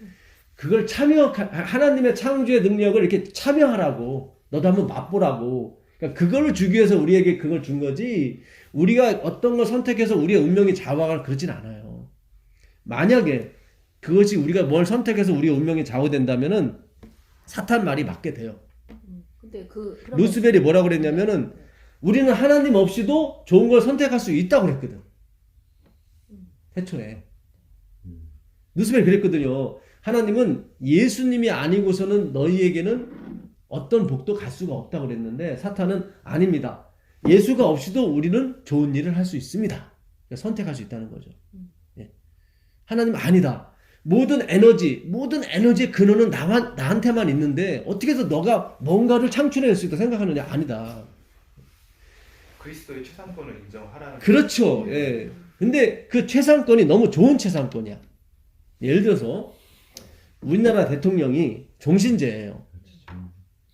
그걸 하나님의 창조의 능력을 이렇게 참여하라고 너도 한번 맛보라고 그러니까 그걸 주기 위해서 우리에게 그걸 준 거지 우리가 어떤 걸 선택해서 우리의 운명이 좌우가 그러진 않아요. 만약에 그것이 우리가 뭘 선택해서 우리의 운명이 좌우된다면은 사탄 말이 맞게 돼요. 근데 루스벨이 뭐라고 그랬냐면은 우리는 하나님 없이도 좋은 걸 선택할 수 있다고 그랬거든. 태초에. 루스벨이 그랬거든요. 하나님은 예수님이 아니고서는 너희에게는 어떤 복도 갈 수가 없다고 그랬는데 사탄은 아닙니다. 예수가 없이도 우리는 좋은 일을 할 수 있습니다. 그러니까 선택할 수 있다는 거죠. 예. 하나님 아니다. 모든 에너지의 근원은 나한테만 있는데 어떻게 해서 너가 뭔가를 창출해낼 수 있다 생각하느냐? 아니다. 그리스도의 최상권을 인정하라는. 그렇죠. 예. 근데 그 최상권이 너무 좋은 최상권이야. 예를 들어서 우리나라 대통령이 종신제예요.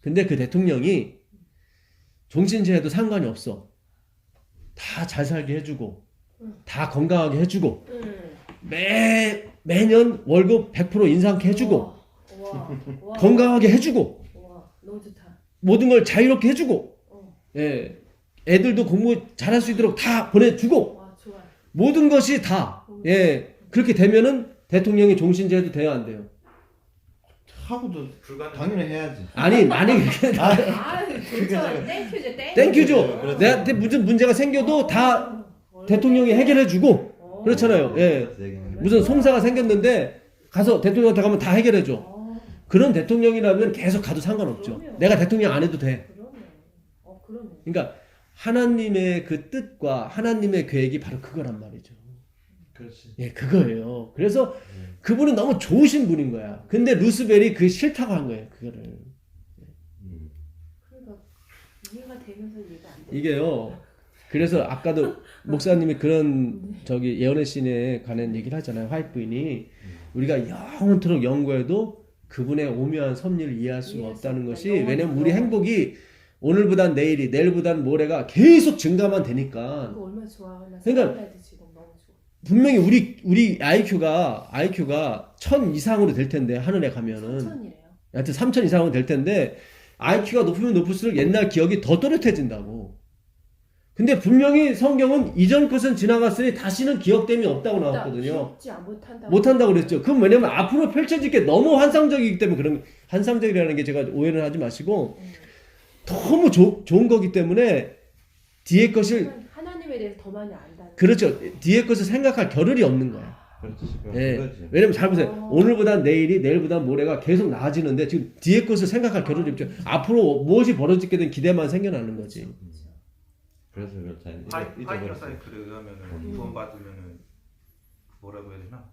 근데 그 대통령이 종신제에도 상관이 없어. 다 잘 살게 해주고 다 건강하게 해주고 매년 월급 100% 인상케 해주고 건강하게 해주고 너무 좋다. 모든 걸 자유롭게 해주고 예, 애들도 공부 잘할 수 있도록 다 보내주고 와, 좋아. 모든 것이 다 예, 그렇게 되면은 대통령이 종신제도 돼야 안 돼요. 하고도 불가능. 당연히 해야지. 아니 그렇게 좋죠. 땡큐죠. 땡큐죠. 그렇죠. 내한테 무슨 문제가 생겨도 다 대통령이 해결해주고 그렇잖아요. 예. 무슨 송사가 생겼는데 가서 대통령한테 가면 다 해결해줘. 그런 대통령이라면 계속 가도 상관없죠. 그럼요. 내가 대통령 안 해도 돼. 그러네. 그러니까 하나님의 그 뜻과 하나님의 계획이 바로 그거란 말이죠. 그렇지. 예, 그거예요. 그래서 그분은 너무 좋으신 분인 거야. 근데 루스벨이 그게 싫다고 한 거예요. 그거를. 그러니까 이해가 되면서 이해가 안 돼. 이게요. 그래서 아까도 목사님이 그런 저기 예언의 신에 관한 얘기를 하잖아요. 화이트 부인이 우리가 영원토록 연구해도 그분의 오묘한 섭리를 이해할 수가 이해할 없다는 수 것이 없다. 왜냐면 우리 행복이 오늘보단 내일이 내일보단 모레가 계속 증가만 되니까 그거 얼마나 좋아. 나 그러니까 생각해도 지금 너무 좋아. 분명히 우리 IQ가 1000 이상으로 될 텐데 하늘에 가면은 천천히래요. 하여튼 3000 이상으로 될 텐데 IQ가 높으면 높을수록 옛날 기억이 더 또렷해진다고. 근데 분명히 성경은 이전 것은 지나갔으니 다시는 기억됨이 없다고 나왔거든요. 기억지 못한다고. 못한다고 그랬죠. 그건 왜냐면 앞으로 펼쳐질 게 너무 환상적이기 때문에 그런 환상적이라는 게 제가 오해를 하지 마시고 너무 좋은 거기 때문에 뒤에 것을 하나님에 대해서 더 많이 안다는. 그렇죠. 뒤에 것을 생각할 겨를이 없는 거야. 그렇지. 예. 그거지. 왜냐면 잘 보세요. 오늘보다 내일이 내일보다 모레가 계속 나아지는데 지금 뒤에 것을 생각할 겨를이 없죠. 앞으로 무엇이 벌어지게 된 기대만 생겨나는 거지. 그래서 그렇잖아요. 파이터 사이클에 의하면은 구원받으면은 뭐라고 해야 되나?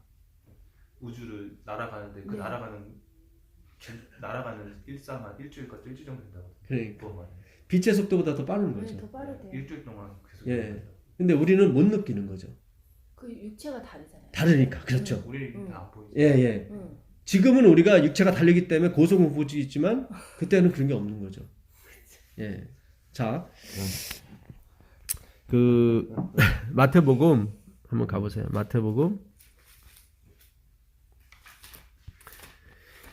우주를 날아가는데 그 날아가는 일상 한 일주일까지 일주 정도 된다고. 그러니까. 구원만. 빛의 속도보다 더 빠른 거죠. 더 빠르대요. 일주일 동안 계속. 예. 근데 우리는 못 느끼는 거죠. 그 육체가 다르잖아요. 다르니까. 그렇죠. 우리는 안 보이죠. 예, 예. 지금은 우리가 육체가 달리기 때문에 고속은 보지 있지만 그때는 그런 게 없는 거죠. 예. 자, 그 마태복음 한번 가보세요. 마태복음.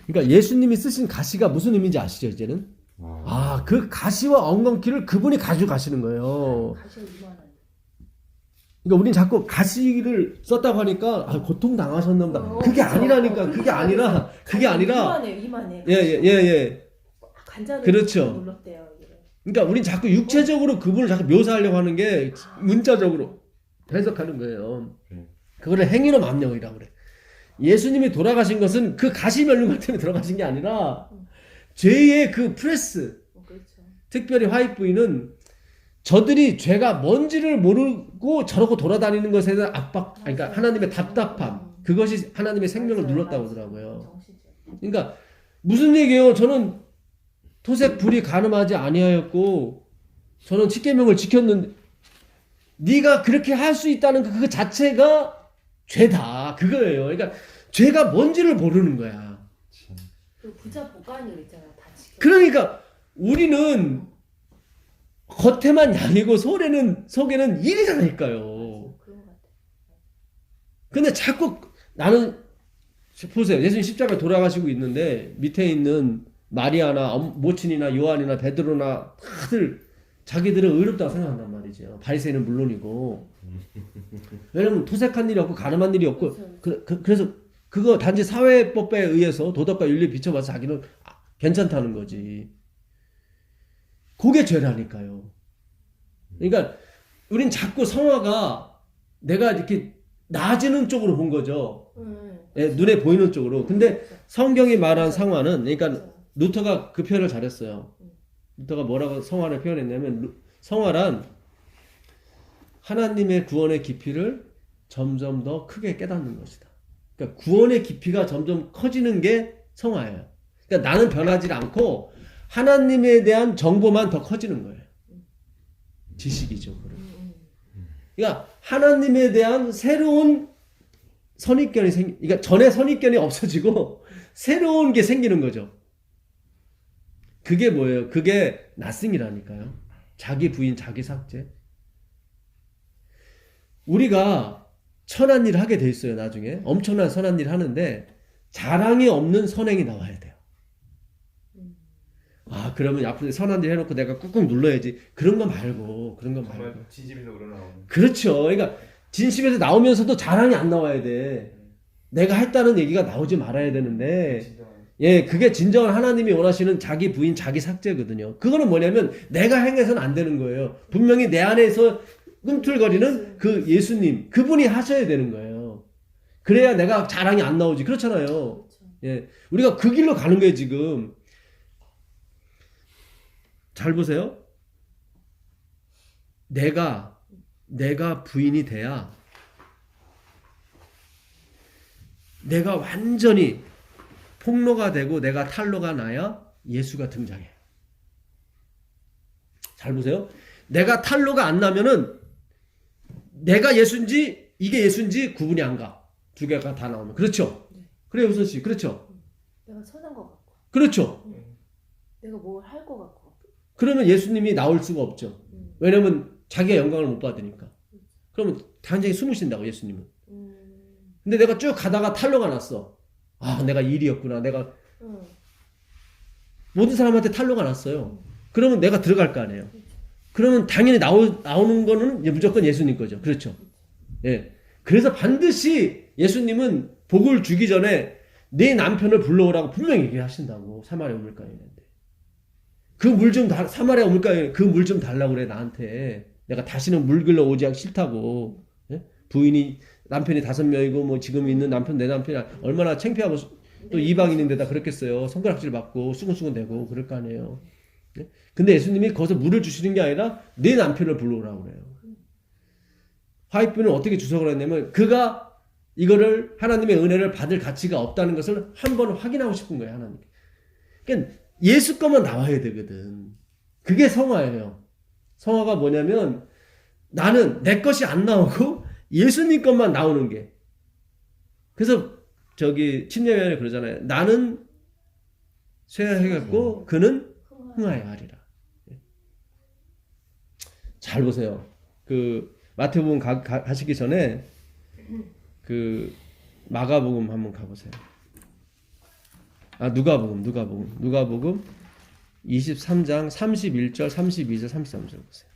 그러니까 예수님이 쓰신 가시가 무슨 의미인지 아시죠? 이제는 그 가시와 엉겅퀴를 그분이 가지고 가시는 거예요. 가시가 이만한. 그러니까 우린 자꾸 가시를 썼다고 하니까 고통 당하셨나 보다. 그게 아니라니까. 그게 아니라. 이만해. 예. 간장을 그렇죠. 눌렀대요. 그러니까 우린 자꾸 육체적으로 그분을 자꾸 묘사하려고 하는 게 문자적으로 해석하는 거예요. 그거를 행위로 망령이라고 그래. 예수님이 돌아가신 것은 그 가시 멸류관 때문에 들어가신 게 아니라 죄의 그 프레스. 그렇죠. 특별히 화이트 부인은 저들이 죄가 뭔지를 모르고 저러고 돌아다니는 것에 대한 압박, 그러니까 하나님의 답답함, 그것이 하나님의 생명을 눌렀다고 하더라고요. 그러니까 무슨 얘기예요? 저는 토색 불이 가늠하지 아니하였고 저는 십계명을 지켰는데 네가 그렇게 할 수 있다는 그 자체가 죄다 그거예요. 그러니까 죄가 뭔지를 모르는 거야. 그 부자 보관이 있잖아. 다 지켜. 그러니까 우리는 겉에만 양이고 속에는 일이라니까요. 그런 것 같아. 근데 자꾸 나는 보세요. 예수님 십자가에 돌아가시고 있는데 밑에 있는 마리아나 모친이나 요한이나 베드로나 다들 자기들은 의롭다고 생각한단 말이죠. 바리새인은 물론이고. 왜냐면 토색한 일이 없고 가늠한 일이 없고 그래서 그거 단지 사회법에 의해서 도덕과 윤리에 비춰봐서 자기는 괜찮다는 거지. 그게 죄라니까요. 그러니까 우린 자꾸 성화가 내가 이렇게 나아지는 쪽으로 본 거죠. 예, 눈에 보이는 쪽으로. 근데 성경이 말한 상화는 그러니까 루터가 그 표현을 잘했어요. 루터가 뭐라고 성화를 표현했냐면 성화란 하나님의 구원의 깊이를 점점 더 크게 깨닫는 것이다. 그러니까 구원의 깊이가 점점 커지는 게 성화예요. 그러니까 나는 변하지 않고 하나님에 대한 정보만 더 커지는 거예요. 지식이죠. 그러니까 하나님에 대한 새로운 선입견이 그러니까 전에 선입견이 없어지고 새로운 게 생기는 거죠. 그게 뭐예요? 그게 나싱이라니까요. 자기 부인, 자기 삭제. 우리가 선한 일을 하게 돼 있어요. 나중에 엄청난 선한 일을 하는데 자랑이 없는 선행이 나와야 돼요. 그러면 앞으로 선한 일 해놓고 내가 꾹꾹 눌러야지. 그런 거 말고. 정말 진심에서 우러나오는. 그렇죠. 그러니까 진심에서 나오면서도 자랑이 안 나와야 돼. 내가 했다는 얘기가 나오지 말아야 되는데 예, 그게 진정한 하나님이 원하시는 자기 부인, 자기 삭제거든요. 그거는 뭐냐면 내가 행해서는 안 되는 거예요. 분명히 내 안에서 꿈틀거리는 그 예수님, 그분이 하셔야 되는 거예요. 그래야 내가 자랑이 안 나오지. 그렇잖아요. 예, 우리가 그 길로 가는 거예요, 지금. 잘 보세요. 내가 부인이 돼야 내가 완전히 폭로가 되고 내가 탄로가 나야 예수가 등장해. 잘 보세요. 내가 탄로가 안 나면은 내가 예수인지 이게 예수인지 구분이 안 가. 두 개가 다 나오면. 그렇죠? 그래요, 우선 씨. 그렇죠? 내가 선한 것 같고. 그렇죠? 내가 뭘 할 것 같고. 그러면 예수님이 나올 수가 없죠. 왜냐면 자기가 영광을 못 받으니까. 그러면 당장에 숨으신다고 예수님은. 근데 내가 쭉 가다가 탄로가 났어. 내가 일이었구나. 내가 모든 사람한테 탄로가 났어요. 그러면 내가 들어갈 거 아니에요. 그러면 당연히 나오는 거는 무조건 예수님 거죠. 그렇죠? 예. 그래서 반드시 예수님은 복을 주기 전에 내 남편을 불러오라고 분명히 얘기하신다고. 사마리아 우물가인데. 그 물 좀 사마리아 우물가에 그 물 좀 달라고 그래 나한테. 내가 다시는 물 길러 오지 않기 싫다고. 예? 부인이 남편이 5명이고 뭐 지금 있는 남편 내 남편이 얼마나 창피하고 또 이방인인데다 그랬겠어요. 손가락질 받고 수근수근 대고 그럴 거 아니에요. 예? 근데 예수님이 거기서 물을 주시는 게 아니라 내 남편을 불러오라고 그래요. 화이트는 어떻게 주석을 했냐면 그가 이거를 하나님의 은혜를 받을 가치가 없다는 것을 한번 확인하고 싶은 거예요. 하나님. 그러니까 예수 것만 나와야 되거든. 그게 성화예요. 성화가 뭐냐면 나는 내 것이 안 나오고 예수님 것만 나오는 게. 그래서 저기 침례면에 그러잖아요. 나는 쇠하겠고 그는 흥하여 하리라. 잘 보세요. 그 마태복음 가시기 전에 그 마가복음 한번 가보세요. 아 누가복음 23장 31절 32절 33절 보세요.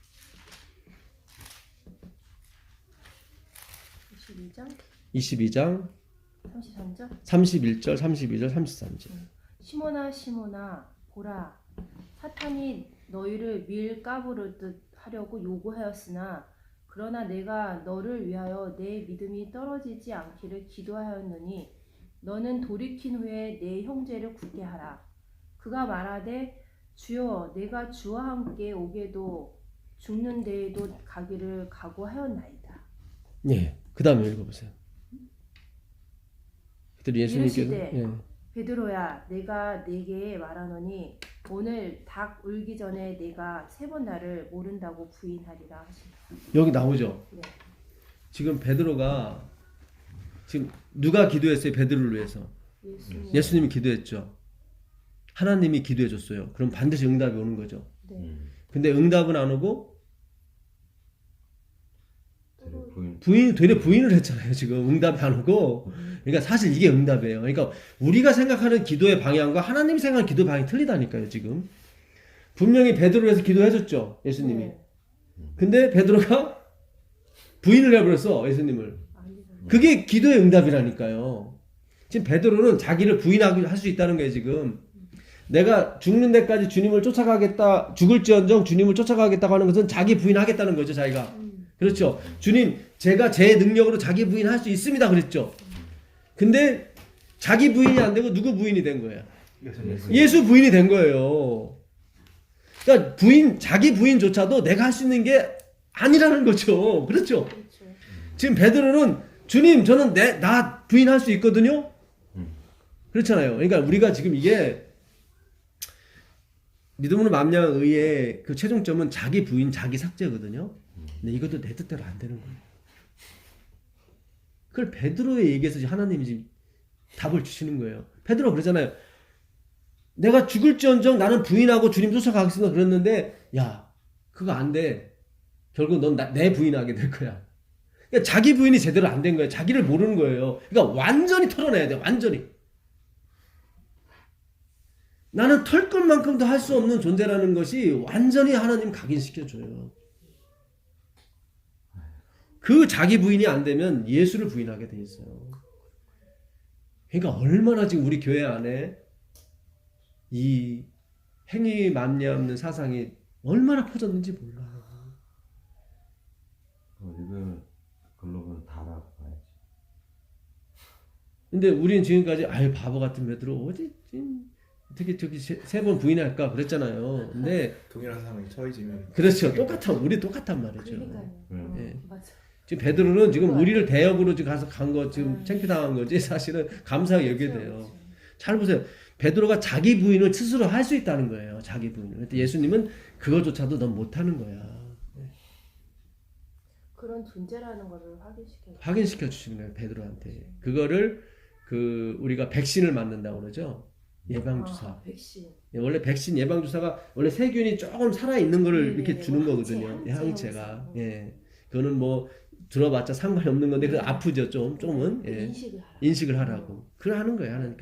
22장 33절 31절 32절 33절. 시몬아 시몬아 보라 사탄이 너희를 밀 까부르듯 하려고 요구하였으나 그러나 내가 너를 위하여 내 믿음이 떨어지지 않기를 기도하였느니 너는 돌이킨 후에 내 형제를 굳게 하라. 그가 말하되 주여 내가 주와 함께 오게도 죽는 데에도 가기를 각오하였나이다. 예. 그다음에 읽어보세요. 그때 예수님께서 이르시되 베드로야 내가 네게 말하노니 오늘 닭 울기 전에 내가 3번 나를 모른다고 부인하리라 하시라. 여기 나오죠. 네. 지금 베드로가 지금 누가 기도했어요? 베드로를 위해서. 예수님이 기도했죠. 하나님이 기도해 줬어요. 그럼 반드시 응답이 오는 거죠. 네. 근데 응답은 안 오고 부인 되려 부인을 했잖아요. 지금 응답이 안 오고. 그러니까 사실 이게 응답이에요. 그러니까 우리가 생각하는 기도의 방향과 하나님이 생각하는 기도의 방향이 틀리다니까요. 지금 분명히 베드로를 위해서 기도해 줬죠. 예수님이. 네. 근데 베드로가 부인을 해버렸어. 예수님을. 아니라. 그게 기도의 응답이라니까요. 지금 베드로는 자기를 부인할 수 있다는 거예요. 지금 내가 죽는 데까지 주님을 쫓아가겠다, 죽을지언정 주님을 쫓아가겠다고 하는 것은 자기 부인하겠다는 거죠. 자기가. 그렇죠. 주님, 제가 제 능력으로 자기 부인할 수 있습니다. 그랬죠. 근데 자기 부인이 안 되고 누구 부인이 된 거예요? 예수 부인이 된 거예요. 그러니까 자기 부인조차도 내가 할 수 있는 게 아니라는 거죠. 그렇죠. 그렇죠. 지금 베드로는 주님, 저는 나 부인할 수 있거든요. 그렇잖아요. 그러니까 우리가 지금 이게 믿음으로 말미암아 의의 그 최종점은 자기 부인, 자기 삭제거든요. 근데 이것도 내 뜻대로 안 되는 거예요. 그걸 베드로의 얘기에서 하나님이 지금 답을 주시는 거예요. 베드로 그러잖아요. 내가 죽을지언정 나는 부인하고 주님 쫓아가겠습니다. 그랬는데 야, 그거 안 돼. 결국 넌 내 부인하게 될 거야. 그러니까 자기 부인이 제대로 안 된 거예요. 자기를 모르는 거예요. 그러니까 완전히 털어내야 돼. 완전히. 나는 털 것만큼도 할 수 없는 존재라는 것이 완전히 하나님 각인시켜줘요. 그 자기 부인이 안 되면 예수를 부인하게 돼 있어요. 그러니까 얼마나 지금 우리 교회 안에 이 행위 만미없는 사상이 얼마나 퍼졌는지 몰라요. 이걸 글로벌 다 알아봐야지. 근데 우리는 지금까지 아유 바보 같은 베드로 어디 어떻게 저기 세 번 부인할까 그랬잖아요. 근데 동일한 상황이 처해지면 그렇죠. 우리 똑같단 말이죠. 그러니까요. 예. 맞아. 지금 베드로는 지금 그거야. 우리를 대역으로 지금 가서 간 거 지금 창피당한 거지 사실은 감사하게 여겨야 돼요. 그렇죠. 잘 보세요. 베드로가 자기 부인을 스스로 할 수 있다는 거예요. 자기 부인을. 근데 예수님은 그거조차도 넌 못하는 거야. 그런 존재라는 것을 확인시켜 주시는 거예요. 베드로한테. 그거를 우리가 백신을 맞는다고 그러죠. 예방주사. 백신. 원래 백신 예방주사가 원래 세균이 조금 살아있는 거를 네네네. 이렇게 주는 뭐 거거든요. 항체 항체가. 항체. 예. 그거는 뭐 들어봤자 상관이 없는 건데 그 아프죠. 조금은. 예. 인식을 하라고. 그걸 하는 거예요. 하나님.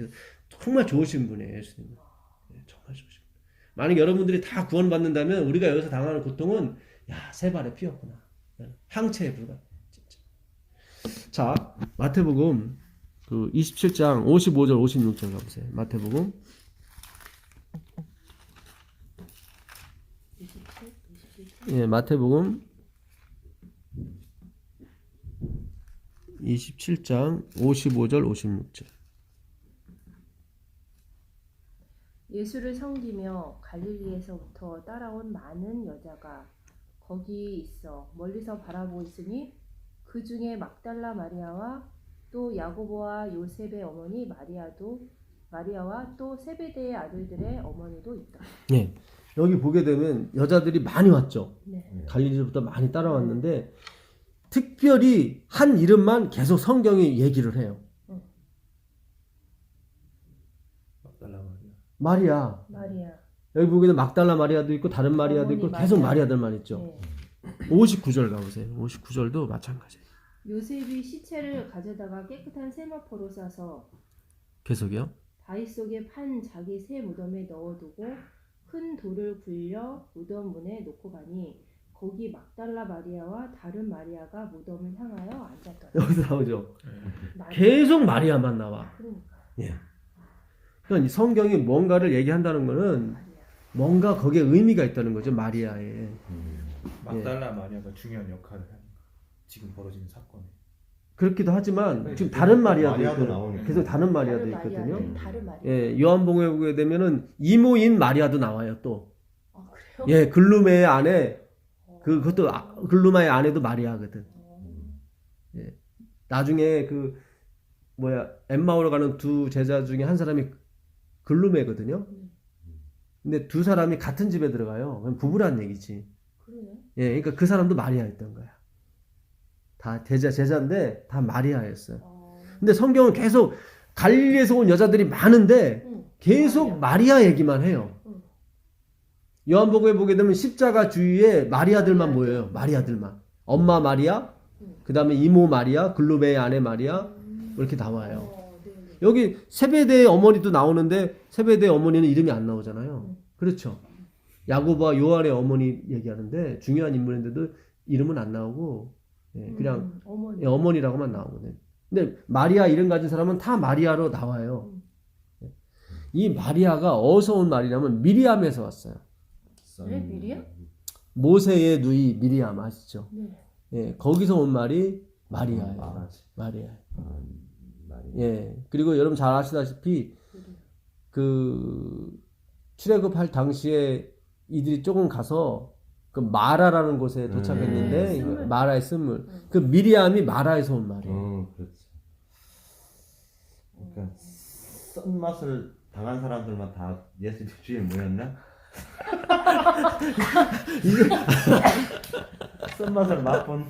정말 좋으신 분이에요. 예수님은. 예, 정말 좋으신 분. 만약 여러분들이 다 구원받는다면 우리가 여기서 당하는 고통은 야, 세 발의 피였구나. 항체에 불과. 진짜. 자, 마태복음 27장 55절 56절 가보세요. 마태복음 27? 예, 마태복음 27장 55절 56절. 예수를 섬기며 갈릴리에서부터 따라온 많은 여자가 거기 있어 멀리서 바라보고 있으니 그 중에 막달라 마리아와 또 야고보와 요셉의 어머니 마리아와 또 세베대의 아들들의 어머니도 있다. 예. 여기 보게 되면 여자들이 많이 왔죠. 네. 갈릴리부터 많이 따라왔는데 특별히 한 이름만 계속 성경이 얘기를 해요. 막달라 마리아. 마리아. 마리아. 여기 보게 되면 막달라 마리아도 있고 다른 마리아도 있고 어머니 계속 마리아. 마리아들만 있죠. 네. 59절 가보세요. 59절도 마찬가지예요. 요셉이 시체를 가져다가 깨끗한 세마포로 싸서 계속이요. 바위 속에 판 자기 새 무덤에 넣어두고 큰 돌을 굴려 무덤 문에 놓고 가니 거기 막달라 마리아와 다른 마리아가 무덤을 향하여 앉았더라. 여기서 나오죠. 마리아. 계속 마리아만 나와. 그러니까 예. 그러니까 이 성경이 뭔가를 얘기한다는 거는 마리아. 뭔가 거기에 의미가 있다는 거죠. 마리아에. 막달라 마리아가 중요한 역할을 하니까 지금 벌어지는 사건에. 그렇기도 하지만 네, 지금 다른 마리아도 마리아도 있고 나오니까. 계속 다른 마리아도 다른 있거든요. 마리아는 다른 마리아. 예, 요한복음에 보게 되면은 이모인 마리아도 나와요. 또. 아 그래요? 예, 글루메의 아내 그것도 글루마의 아내도 마리아거든. 나중에 그 뭐야 엠마오로 가는 두 제자 중에 한 사람이 글루메거든요. 근데 두 사람이 같은 집에 들어가요. 그럼 부부란 얘기지. 그러네. 예, 그러니까 그 사람도 마리아였던 거야. 다 제자인데 다 마리아였어요. 근데 성경은 계속 갈릴리에서 온 여자들이 많은데 응. 계속 마리아 얘기만 해요. 응. 요한복음에 보게 되면 십자가 주위에 마리아들만 모여요. 마리아들만. 엄마 마리아, 응. 그 다음에 이모 마리아, 글루베의 아내 마리아 이렇게 나와요. 네, 네. 여기 세베대의 어머니도 나오는데 세베대의 어머니는 이름이 안 나오잖아요. 응. 그렇죠. 야고보와 요한의 어머니 얘기하는데 중요한 인물인데도 이름은 안 나오고 그냥 어머니. 어머니라고만 나오거든요. 근데 마리아 이름 가진 사람은 다 마리아로 나와요. 이 마리아가 어디서 온 말이냐면 미리암에서 왔어요. 네, 미리암? 모세의 누이 미리암 아시죠? 네. 예, 거기서 온 말이 마리아예요. 말하지. 마리아. 마리아. 예. 그리고 여러분 잘 아시다시피 그 출애굽할 당시에 이들이 조금 가서 그 마라라는 곳에 도착했는데 쓴물. 마라의 쓴물. 그 미리암이 마라에서 온 말이에요. 그렇지. 그러니까 쓴 맛을 당한 사람들만 다 예수 주에 모였나? 쓴 맛을 맛본.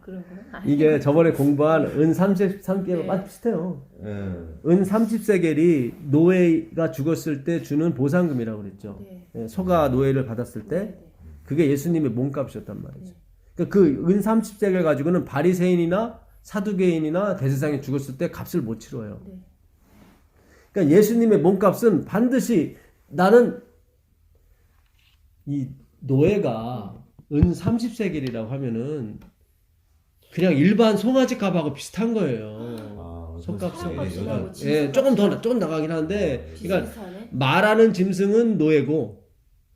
그런 거야? 이게 저번에 공부한 은 33개가 비슷해요. 은 30세겔이 노예가 죽었을 때 주는 보상금이라고 그랬죠. 네. 예, 소가 노예를 받았을 때 네. 그게 예수님의 몸값이었단 말이죠. 그러니까 그 은 30세겔 가지고는 바리새인이나 사두개인이나 대제사장이 죽었을 때 값을 못 치러요. 네. 그러니까 예수님의 몸값은 반드시 나는 이 노예가 은 30세겔이라고 하면은 그냥 일반 송아지 값하고 비슷한 거예요. 손값은 예, 조금 나가긴 한데, 그러니까 비슷하네. 말하는 짐승은 노예고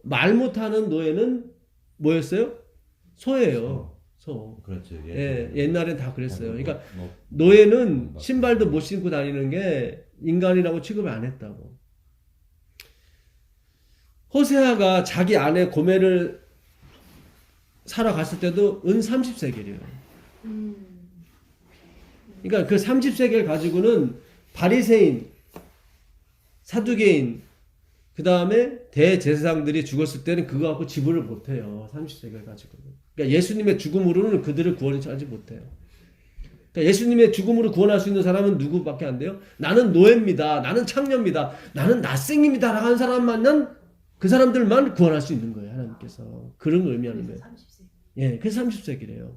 말 못하는 노예는 뭐였어요? 소예요. 소. 그렇죠. 예, 옛날엔 다 그랬어요. 그러니까 뭐, 노예는 신발도 못 신고 다니는 게 인간이라고 취급을 안 했다고. 호세아가 자기 아내 고멜을 사러 갔을 때도 은 30세겔이에요. 그러니까 그 30세겔 가지고는 바리새인, 사두개인, 그 다음에 대제사장들이 죽었을 때는 그거 갖고 지불을 못해요. 30세겔 가지고는. 그러니까 예수님의 죽음으로는 그들을 구원하지 못해요. 그러니까 예수님의 죽음으로 구원할 수 있는 사람은 누구밖에 안 돼요? 나는 노예입니다. 나는 창녀입니다. 나는 낯생입니다. 라고 하는 사람만은 그 사람들만 구원할 수 있는 거예요. 하나님께서. 그런 걸 의미하는 거예요. 30세. 예, 그래서 30세기래요.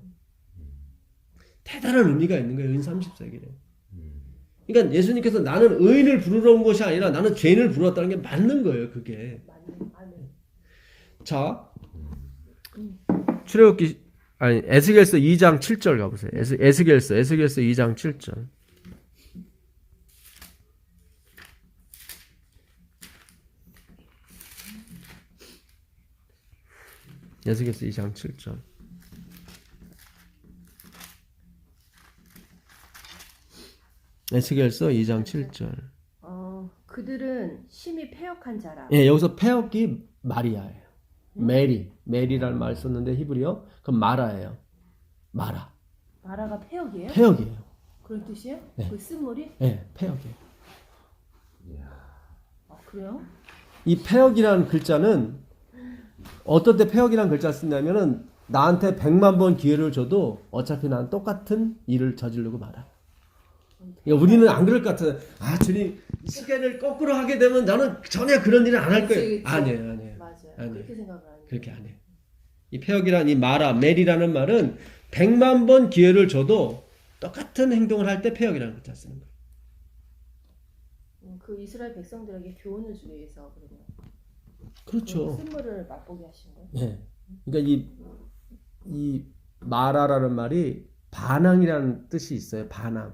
대단한 의미가 있는 거예요. 은 30세기래. 그러니까 예수님께서 나는 의인을 부르러 온 것이 아니라 나는 죄인을 부르렀다는 게 맞는 거예요. 그게. 맞네. 자, 출애굽기 아니 에스겔서 2장 7절 가보세요. 에스겔서 2장 7절. 에스겔서 2장 7절. 에스겔서 2장 7절. 그들은 심히 패역한 자라. 예, 여기서 패역이 마리아예요. 메리라는 말 썼는데 히브리어 그럼 마라예요. 마라. 마라가 패역이에요? 패역이에요. 그런 뜻이에요? 네. 그 쓴물이? 예, 패역이에요. 아 그래요? 이 폐역이라는 글자는 어떤 때 폐역이라는 글자를 쓰냐면은 나한테 100만 번 기회를 줘도 어차피 난 똑같은 일을 저지르고 말아. 그러니까 우리는 안 그럴 것 같아. 아, 주님, 시계를 거꾸로 하게 되면 나는 전혀 그런 일을 안 할 거예요. 그치. 아니에요. 맞아요. 아니에요. 그렇게 생각을 하는. 그렇게 안 해. 이 폐역이란 이 마라, 멜이라는 말은 100만 번 기회를 줘도 똑같은 행동을 할 때 폐역이라는 글자 쓰는 거예요. 그 이스라엘 백성들에게 교훈을 주기 위해서 그러면 그렇죠. 그 쓴물을 맛보게 하신 거예요. 예. 그러니까 이 마라라는 말이 반항이라는 뜻이 있어요. 반항.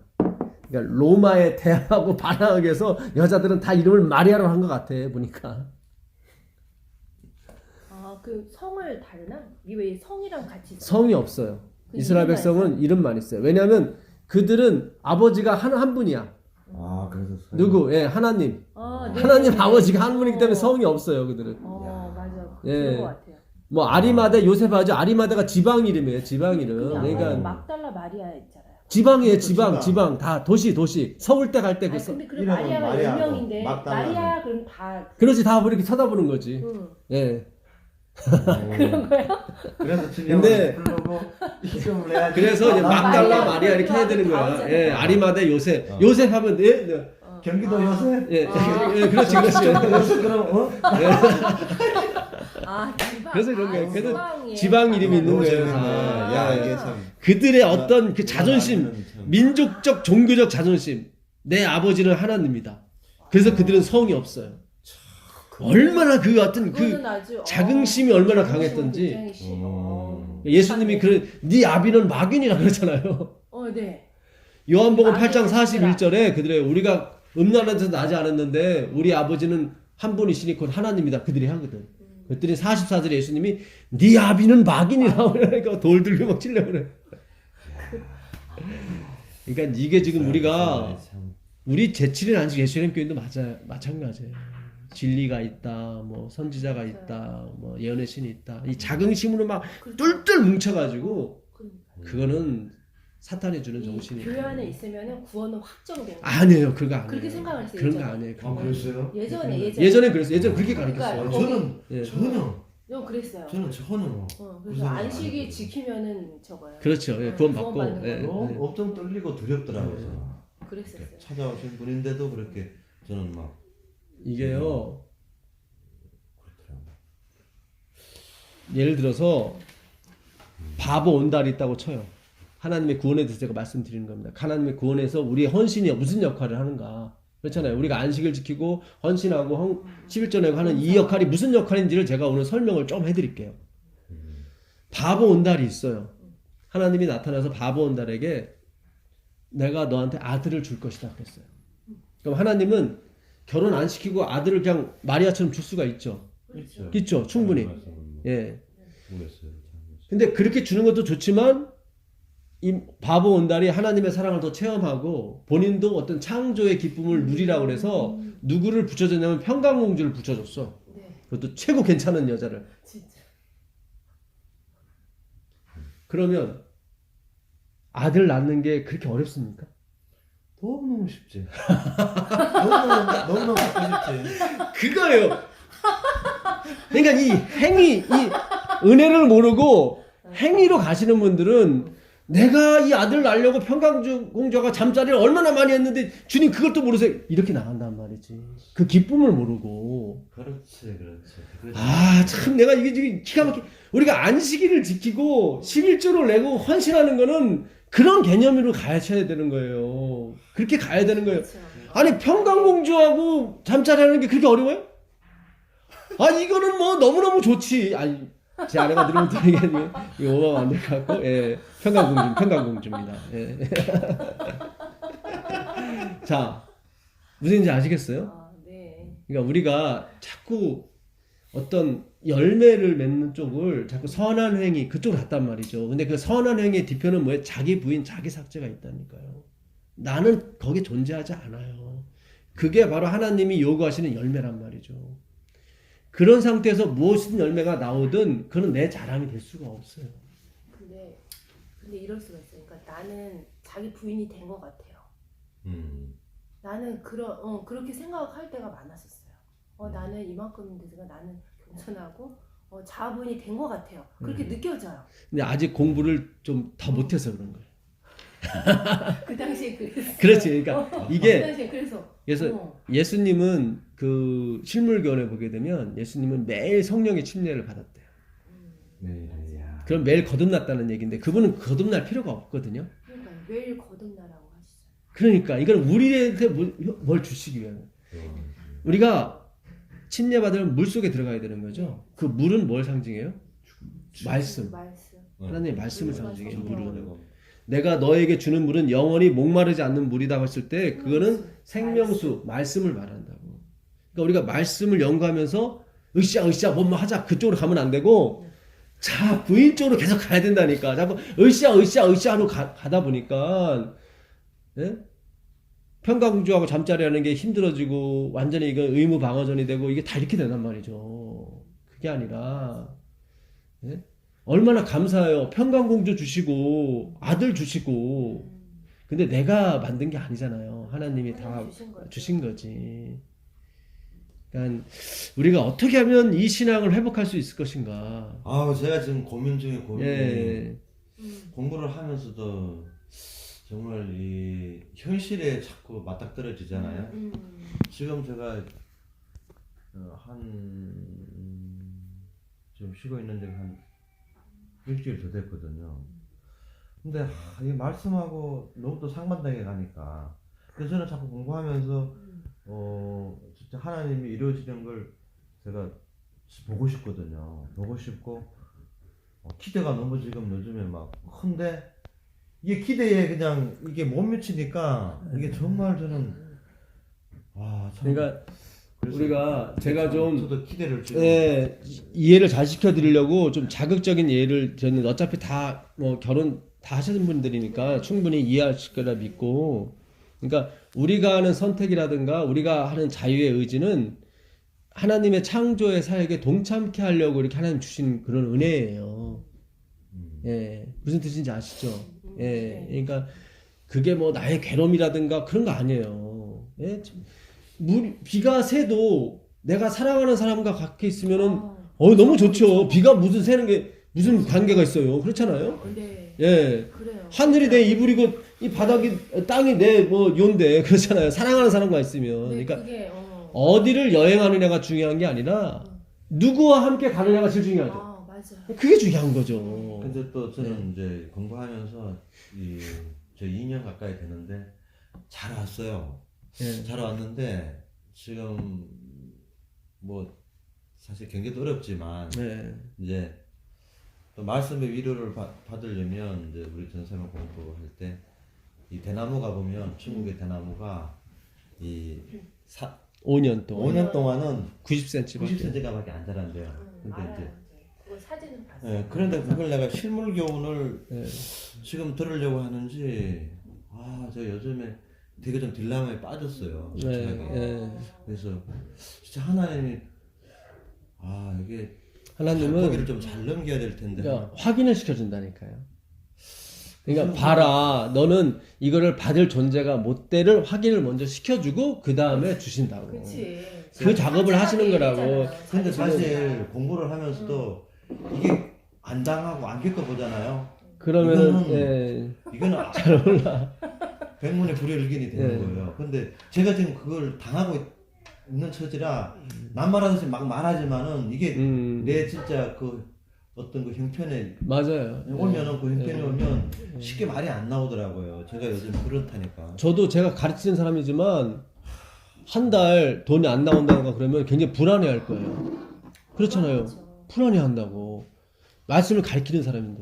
그러니까 로마의 대항하고 반항하기 위해서 여자들은 다 이름을 마리아로 한 것 같아 보니까. 그 성을 다르나? 이 왜 성이랑 같이 있어요? 성이 없어요. 그 이스라엘 이름만 백성은 이름만 있어요. 왜냐하면 그들은 아버지가 한 분이야. 아 그래서 누구? 예, 하나님. 네. 하나님 아버지가 한 분이기 때문에 성이 없어요, 그들은. 맞아. 예. 그런 것 같아요. 뭐 아리마대 요셉 아주 아리마대가 지방 이름이에요. 지방 이름. 그냥 그러니까 막달라 마리아 있잖아요. 지방이에요. 지방. 지방 다 도시. 서울 때 갈 때 아니, 그 근데 그럼 이름은 마리아가 마리아고, 유명인데 막달라는. 마리아 그럼 다 그렇지 다 이렇게 쳐다보는 거지. 응. 예. 그런 거예요? 그래서 근데- 부르고 이름을 내야지. 그래서 이제 막달라 마리아, 마리아 이렇게 해야 되는 거야. 나오잖아요. 예, 아리마대 요셉. 어. 요셉 하면 예, 경기도 요새? 예, 예, 그렇지. 요새 그럼 지방. 그래서 이런 거예요. 그래서 지방이에요. 지방 이름이 있는 거예요. 재밌네. 다. 야 예. 이게 참. 그들의 어떤 그 자존심, 참. 민족적 종교적 자존심. 내 아버지는 하나님이다. 그래서 그들은 성이 없어요. 얼마나 그 어떤 그 그거는 아주, 자긍심이 얼마나 자긍심은 강했던지. 굉장히 예수님이 네 아비는 마귀니라 그랬잖아요. 네. 요한복음 마귀의 8장 자식들아. 41절에 그들의 우리가 음란에서 나지 않았는데 우리 아버지는 한 분이시니 곧 하나님이다. 그들이 하거든. 그랬더니 44절에 예수님이 네 아비는 마귀니라 그러니까 돌 들고 막 치려고 그래. 그러니까 이게 지금 우리가 우리 제7인 안식 예수님 교인도 마찬가지예요. 진리가 있다, 뭐 선지자가 있다, 뭐 예언의 신이 있다. 이 자긍심으로 막 똘똘 뭉쳐가지고 그거는 사탄이 주는 정신이. 교회 안에 있으면 구원은 확정된 거예요. 아니에요, 그거 아니에요. 그렇게 생각할 수 그런 거 있잖아요. 아니에요. 아 그랬어요? 예전에 그랬어요. 예전에 그렇게 가르쳤어요. 그러니까 저는 예. 너 그랬어요. 저는 그래서 무슨 안식이 말이에요? 지키면은 저거요. 그렇죠. 예, 구원받고. 구원받는 예, 거예요. 예. 엄청 떨리고 두렵더라고요. 그랬었어요. 찾아오신 분인데도 그렇게 저는 막 이게요. 그렇더라고요. 예를 들어서 바보 온달이 있다고 쳐요. 하나님의 구원에 대해서 제가 말씀드리는 겁니다. 하나님의 구원에서 우리의 헌신이 무슨 역할을 하는가. 그렇잖아요. 우리가 안식을 지키고 헌신하고 11조 내고 하는 이 역할이 무슨 역할인지를 제가 오늘 설명을 좀 해드릴게요. 바보 온달이 있어요. 하나님이 나타나서 바보 온달에게 내가 너한테 아들을 줄 것이다 그랬어요. 그럼 하나님은 결혼 안 시키고 아들을 그냥 마리아처럼 줄 수가 있죠. 있죠. 충분히. 예. 모르겠어요. 근데 그렇게 주는 것도 좋지만 이 바보 온달이 하나님의 사랑을 더 체험하고 본인도 어떤 창조의 기쁨을 누리라고 그래서 누구를 붙여줬냐면 평강공주를 붙여줬어. 네, 그것도 최고 괜찮은 여자를. 진짜. 그러면 아들 낳는 게 그렇게 어렵습니까? 너무너무 쉽지. 너무너무 쉽지. 그거예요. 그러니까 이 행위, 이 은혜를 모르고 행위로 가시는 분들은 내가 이 아들 낳으려고 평강공주가 잠자리를 얼마나 많이 했는데 주님 그것도 모르세요. 이렇게 나간단 말이지. 그 기쁨을 모르고. 그렇지. 아, 참 내가 이게 지금 기가 막히게 우리가 안식일을 지키고 11조를 내고 헌신하는 거는 그런 개념으로 가셔야 되는 거예요. 그렇게 가야 되는 거예요. 그렇죠. 아니 평강공주하고 잠자리 하는 게 그렇게 어려워요? 아 이거는 뭐 너무너무 좋지. 아니 제 아내가 들으면 또 얘기하면 이거 오버가 안 될 것 같고 예, 평강공주입니다. 예. 자 무슨지 아시겠어요? 네. 그러니까 우리가 자꾸 어떤 열매를 맺는 쪽을 자꾸 선한 행위 그쪽으로 갔단 말이죠. 근데 그 선한 행위의 뒤편은 뭐예요? 자기 부인, 자기 삭제가 있다니까요. 나는 거기에 존재하지 않아요. 그게 바로 하나님이 요구하시는 열매란 말이죠. 그런 상태에서 무엇이든 열매가 나오든 그건 내 자랑이 될 수가 없어요. 근데 이럴 수가 있어요. 그러니까 나는 자기 부인이 된 것 같아요. 나는 그렇게 생각할 때가 많았었어요. 나는 이만큼 돼서 나는 겸손하고 자아분이 된 것 같아요. 그렇게 느껴져요. 근데 아직 공부를 좀 더 못해서 그런 거예요. 그 당시에 그랬어요. 그렇지. 그러니까 그 이게 당시에 그래서 그래서 예수님은 그 실물교원에 보게 되면 예수님은 매일 성령의 침례를 받았대요. 네, 야. 그럼 매일 거듭났다는 얘기인데 그분은 거듭날 필요가 없거든요. 그러니까 매일 거듭나라고 하시죠. 그러니까 이건 우리한테 뭘 주시기 위한 거예요. 우리가 침례 받으면 물 속에 들어가야 되는 거죠. 그 물은 뭘 상징해요? 말씀. 하나님의 말씀을 상징해요. 물은. 내가 너에게 주는 물은 영원히 목마르지 않는 물이다 했을 때 그거는 생명수, 말씀을 말한다고. 그러니까 우리가 말씀을 연구하면서 으쌰 뭐뭐 하자 그쪽으로 가면 안 되고 자 부인 쪽으로 계속 가야 된다니까. 자꾸 으쌰로 가다 보니까 예? 평강주하고 잠자리하는 게 힘들어지고 완전히 이거 의무 방어전이 되고 이게 다 이렇게 된단 말이죠. 그게 아니라 예? 얼마나 감사해요. 평강공주 주시고 아들 주시고 근데 내가 만든 게 아니잖아요. 하나님이 다 주신 거지. 그러니까 우리가 어떻게 하면 이 신앙을 회복할 수 있을 것인가. 제가 지금 고민 중에 고민이 예. 공부를 하면서도 정말 이 현실에 자꾸 맞닥뜨려지잖아요. 지금 제가 지금 쉬고 있는 지가 한 일주일 더 됐거든요. 근데 이 말씀하고 너무 또 상반되게 가니까 그래서 저는 자꾸 공부하면서 진짜 하나님이 이루어지는 걸 제가 보고 싶거든요. 보고 싶고 기대가 너무 지금 요즘에 막 큰데 이게 기대에 그냥 이게 못 미치니까 이게 정말 저는 참 그러니까 우리가 제가 좀 저도 기대를 지금 이해를 잘 시켜드리려고 좀 자극적인 예를 저는 어차피 다 뭐 결혼 다 하시는 분들이니까 충분히 이해하실 거라 믿고 그러니까 우리가 하는 선택이라든가 우리가 하는 자유의 의지는 하나님의 창조의 사역에 동참케 하려고 이렇게 하나님 주신 그런 은혜예요. 예, 무슨 뜻인지 아시죠? 예, 그러니까 그게 뭐 나의 괴로움이라든가 그런 거 아니에요. 예, 비가 새도 내가 사랑하는 사람과 같이 있으면은 너무 좋죠. 비가 무슨 새는 게 무슨 관계가 있어요. 그렇잖아요. 네. 예, 그래요. 하늘이 내 이불이고 이 바닥이 땅이 내 뭐 요인데 그렇잖아요. 사랑하는 사람과 있으면. 그러니까 그게, 어디를 여행하느냐가 중요한 게 아니라 누구와 함께 가느냐가 제일 중요하죠. 맞아요. 그게 중요한 거죠. 근데 또 저는 이제 공부하면서 저 2년 가까이 되는데 잘 왔어요. 예. 잘 왔는데 지금 뭐 사실 경제도 어렵지만 네. 이제 또 말씀의 위로를 받으려면 이제 우리 전설만 공부할 때 이 대나무가 보면 중국의 대나무가 5년 동안 5년 동안은 90cm밖에. 90cm가밖에 안 자란대요. 근데 이제 그거 사진은 봤어요. 그런데 그걸 내가 실물 교훈을 예. 지금 들으려고 하는지 저 요즘에 되게 좀 딜레마에 빠졌어요. 솔직하게. 그래서 진짜 하나님이 이게 하나님은 고기를 좀 잘 넘겨야 될 텐데. 그러니까 확인을 시켜준다니까요. 그러니까 봐라, 너는 이거를 받을 존재가 못 돼를 확인을 먼저 시켜주고 그 다음에 주신다고. 그치. 그 작업을 하시는 거라고. 근데 사실 공부를 하면서도 이게 안 당하고 안 겪어보잖아요. 그러면은 이거는 잘 몰라. 백문의 불여일견이 되는 거예요. 근데 제가 지금 그걸 당하고 있는 처지라 남말하듯이 막 말하지만은 이게 내 진짜 그 어떤 그 형편에 맞아요. 오면은 그 형편에 오면 쉽게 말이 안 나오더라고요. 제가 요즘 그렇다니까. 저도 제가 가르치는 사람이지만 한 달 돈이 안 나온다거나 그러면 굉장히 불안해할 거예요. 그렇잖아요. 불안해한다고. 말씀을 가르치는 사람인데.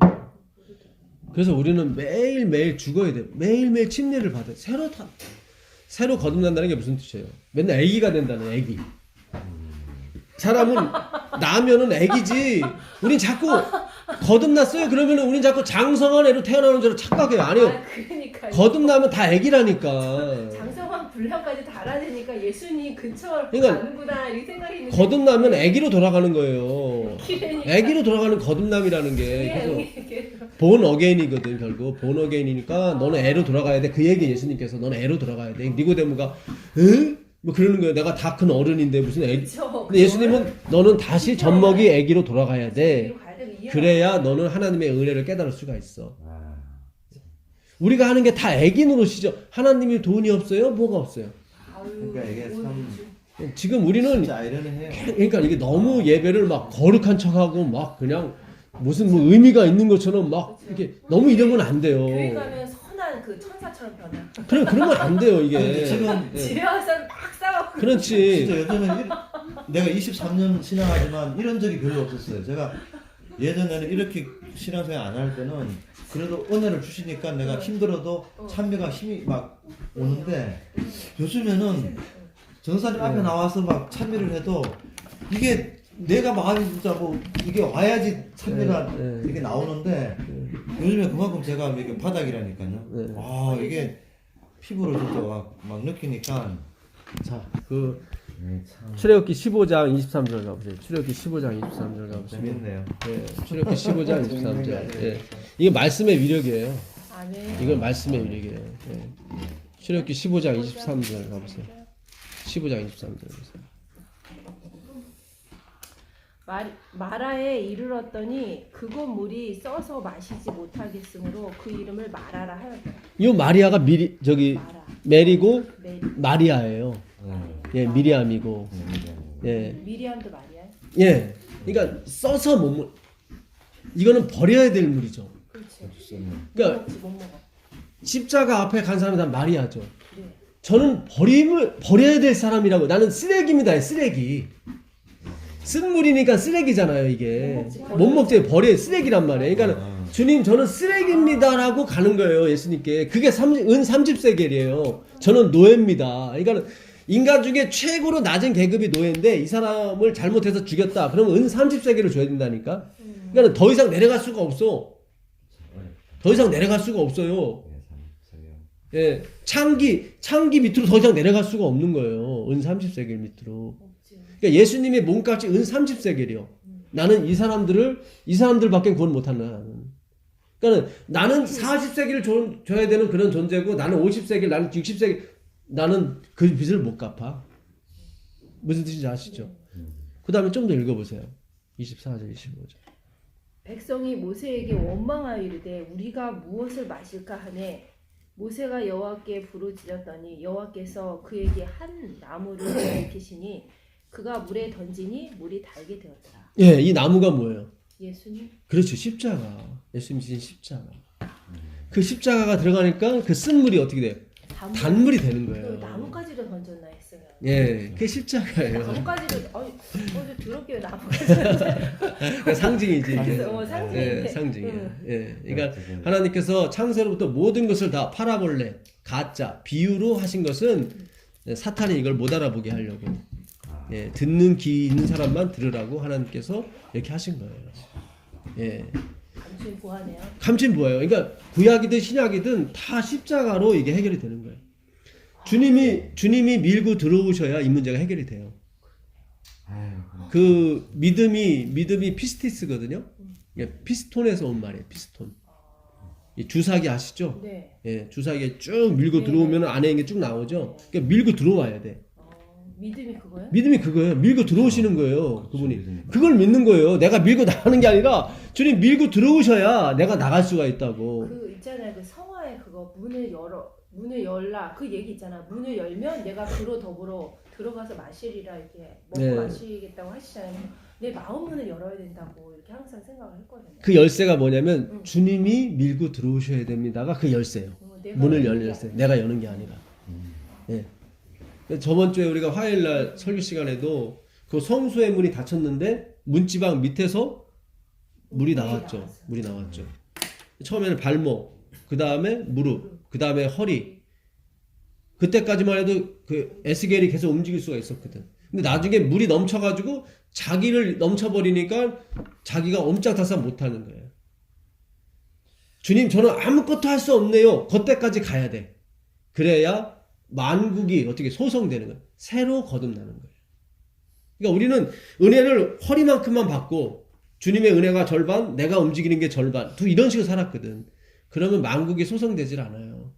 그래서 우리는 매일매일 죽어야 돼요. 매일매일 침례를 받아요. 새로 거듭난다는 게 무슨 뜻이에요? 맨날 애기가 된다는 애기. 사람은 나면은 애기지. 우린 자꾸 거듭났어요. 그러면은 우린 자꾸 장성한 애로 태어나는 줄 착각해요. 아니요. 그러니까요. 거듭나면 다 애기라니까. 장성한 분량까지 달아내니까 예수님 근처를 그러니까 가는구나 이 생각이 있는데 거듭나면 애기로 돌아가는 거예요. 그러니까. 애기로 돌아가는 거듭남이라는 게 그래서 본 어게인이거든. 결국 본 어게인이니까 너는 애로 돌아가야 돼. 그 얘기 예수님께서 너는 애로 돌아가야 돼. 니고데모가 에? 뭐 그러는 거예요. 내가 다 큰 어른인데 무슨 애기. 그쵸. 근데 예수님은 너는 다시 젖먹이 애기로 돌아가야 돼. 여기로 가야 되고 이해가 그래야 너는 하나님의 은혜를 깨달을 수가 있어. 아, 우리가 하는 게 다 애기 노릇이죠. 하나님이 돈이 없어요? 뭐가 없어요? 아유, 그러니까 이게 참 지금 우리는 진짜 아이러니해요. 그러니까 이게 너무 예배를 막 거룩한 척하고 막 그냥 무슨 뭐 의미가 있는 것처럼 막 이렇게 너무 이러면 안 돼요. 교회 가면 선한 그 천사처럼 변해. 그런 건 안 돼요 근데 이게. 지금 예. 집에 와서 막 싸웠고. 그렇지. 진짜 요즘은 내가 23년 신앙하지만 이런 적이 별로 없었어요. 제가 예전에는 이렇게 신앙생활 안 할 때는 그래도 은혜를 주시니까 내가 힘들어도 찬미가 힘이 막 오는데 요즘에는 전사님 앞에 나와서 막 찬미를 해도 이게 내가 마음이 진짜 뭐 이게 와야지 찬미가 네. 이렇게 나오는데 요즘에 그만큼 제가 이게 바닥이라니까요. 네. 아 이게 피부로 진짜 막 느끼니까 자, 그 참 출애굽기 15장 23절 가보세요. 출애굽기 15장 23절 가보세요. 재밌네요. 예, 출애굽기 15장 23절. 예. 이게 말씀의 위력이에요. 아멘. 이건 말씀의 위력이에요. 예. 출애굽기 15장 23절 가보세요. 15장 23절 보세요. 마라에 이르렀더니 그곳 물이 써서 마시지 못하겠으므로 그 이름을 마라라 하였더라. 이 마리아가 마라. 메리고 메리. 마리아예요. 예, 미리암이고. 예. 미리암도 마리아. 예. 그러니까 써서 못 먹. 이거는 버려야 될 물이죠. 그렇지. 그러니까 못 먹어. 십자가 앞에 간 사람이 다 마리아죠. 그래. 저는 버려야 될 사람이라고. 나는 쓰레기입니다. 쓰레기. 쓴 물이니까 쓰레기잖아요, 이게. 못 먹지, 버려. 쓰레기란 말이에요. 그러니까 주님, 저는 쓰레기입니다라고 가는 거예요, 예수님께. 그게 은 30세겔이에요. 저는 노예입니다. 그러니까 인간 중에 최고로 낮은 계급이 노예인데 이 사람을 잘못해서 죽였다. 그러면 은 30세겔을 줘야 된다니까. 그러니까 더 이상 내려갈 수가 없어. 더 이상 내려갈 수가 없어요. 예, 창기 밑으로 더 이상 내려갈 수가 없는 거예요. 은 30세겔 밑으로. 그러니까 예수님의 몸값이 은 30세겔이요. 나는 이 사람들밖에 구원 못한다. 나는. 그러니까 나는 40세겔을 줘야 되는 그런 존재고 나는 50세겔, 나는 60세겔, 나는 그 빚을 못 갚아. 무슨 뜻인지 아시죠? 그 다음에 좀 더 읽어보세요. 24절, 25절. 백성이 모세에게 원망하여 이르되 우리가 무엇을 마실까 하네. 모세가 여호와께 부르짖었더니 여호와께서 그에게 한 나무를 일으키시니 그가 물에 던지니 물이 달게 되었더라. 예, 이 나무가 뭐예요? 예수님. 그렇죠. 십자가. 예수님 지신 십자가. 그 십자가가 들어가니까 그 쓴 물이 어떻게 돼요? 단물이 되는 그 거예요. 나뭇가지로 던졌나 했어요. 예, 그게 십자가예요. 나뭇가지로 더럽게 나뭇가지. 그 상징이지 이게. 상징인데. 예, 상징이에요. 예, 그러니까 하나님께서 창세로부터 모든 것을 다 파라볼레, 가짜, 비유로 하신 것은 사탄이 이걸 못 알아보게 하려고. 예, 듣는 귀 있는 사람만 들으라고 하나님께서 이렇게 하신 거예요. 예. 감추인 보하네요. 감춘 뭐예요? 그러니까 구약이든 신약이든 다 십자가로 이게 해결이 되는 거예요. 주님이 밀고 들어오셔야 이 문제가 해결이 돼요. 그 믿음이 피스티스거든요. 피스톤에서 온 말이에요. 피스톤. 이 주사기 아시죠? 네. 예, 주사기에 쭉 밀고 들어오면 안에 있는 게 쭉 나오죠. 그러니까 밀고 들어와야 돼. 믿음이 그거예요? 믿음이 그거예요. 밀고 들어오시는 거예요. 그분이. 그걸 믿는 거예요. 내가 밀고 나가는 게 아니라 주님 밀고 들어오셔야 내가 나갈 수가 있다고. 그 있잖아요. 그 성화에 그거 문을 열라. 그 얘기 있잖아. 문을 열면 내가 그로 더불어 들어가서 마시리라 이렇게 먹고 네. 마시겠다고 하시잖아요. 내 마음 문을 열어야 된다고 이렇게 항상 생각을 했거든요. 그 열쇠가 뭐냐면 주님이 밀고 들어오셔야 됩니다가 그 열쇠예요. 내가 문을 여는 열 열쇠. 내가 여는 게 아니라. 예. 저번 주에 우리가 화요일날 설교 시간에도 그 성소의 문이 닫혔는데 문지방 밑에서 물이 나왔죠. 물이 나왔죠. 처음에는 발목, 그 다음에 무릎, 그 다음에 허리. 그때까지만 해도 그 에스겔이 계속 움직일 수가 있었거든. 근데 나중에 물이 넘쳐가지고 자기를 넘쳐버리니까 자기가 옴짝달싹 못하는 거예요. 주님, 저는 아무것도 할 수 없네요. 그때까지 가야 돼. 그래야 만국이 어떻게 소성되는 거예요. 새로 거듭나는 거예요. 그러니까 우리는 은혜를 허리만큼만 받고 주님의 은혜가 절반, 내가 움직이는 게 절반, 이런 식으로 살았거든. 그러면 만국이 소성되질 않아요.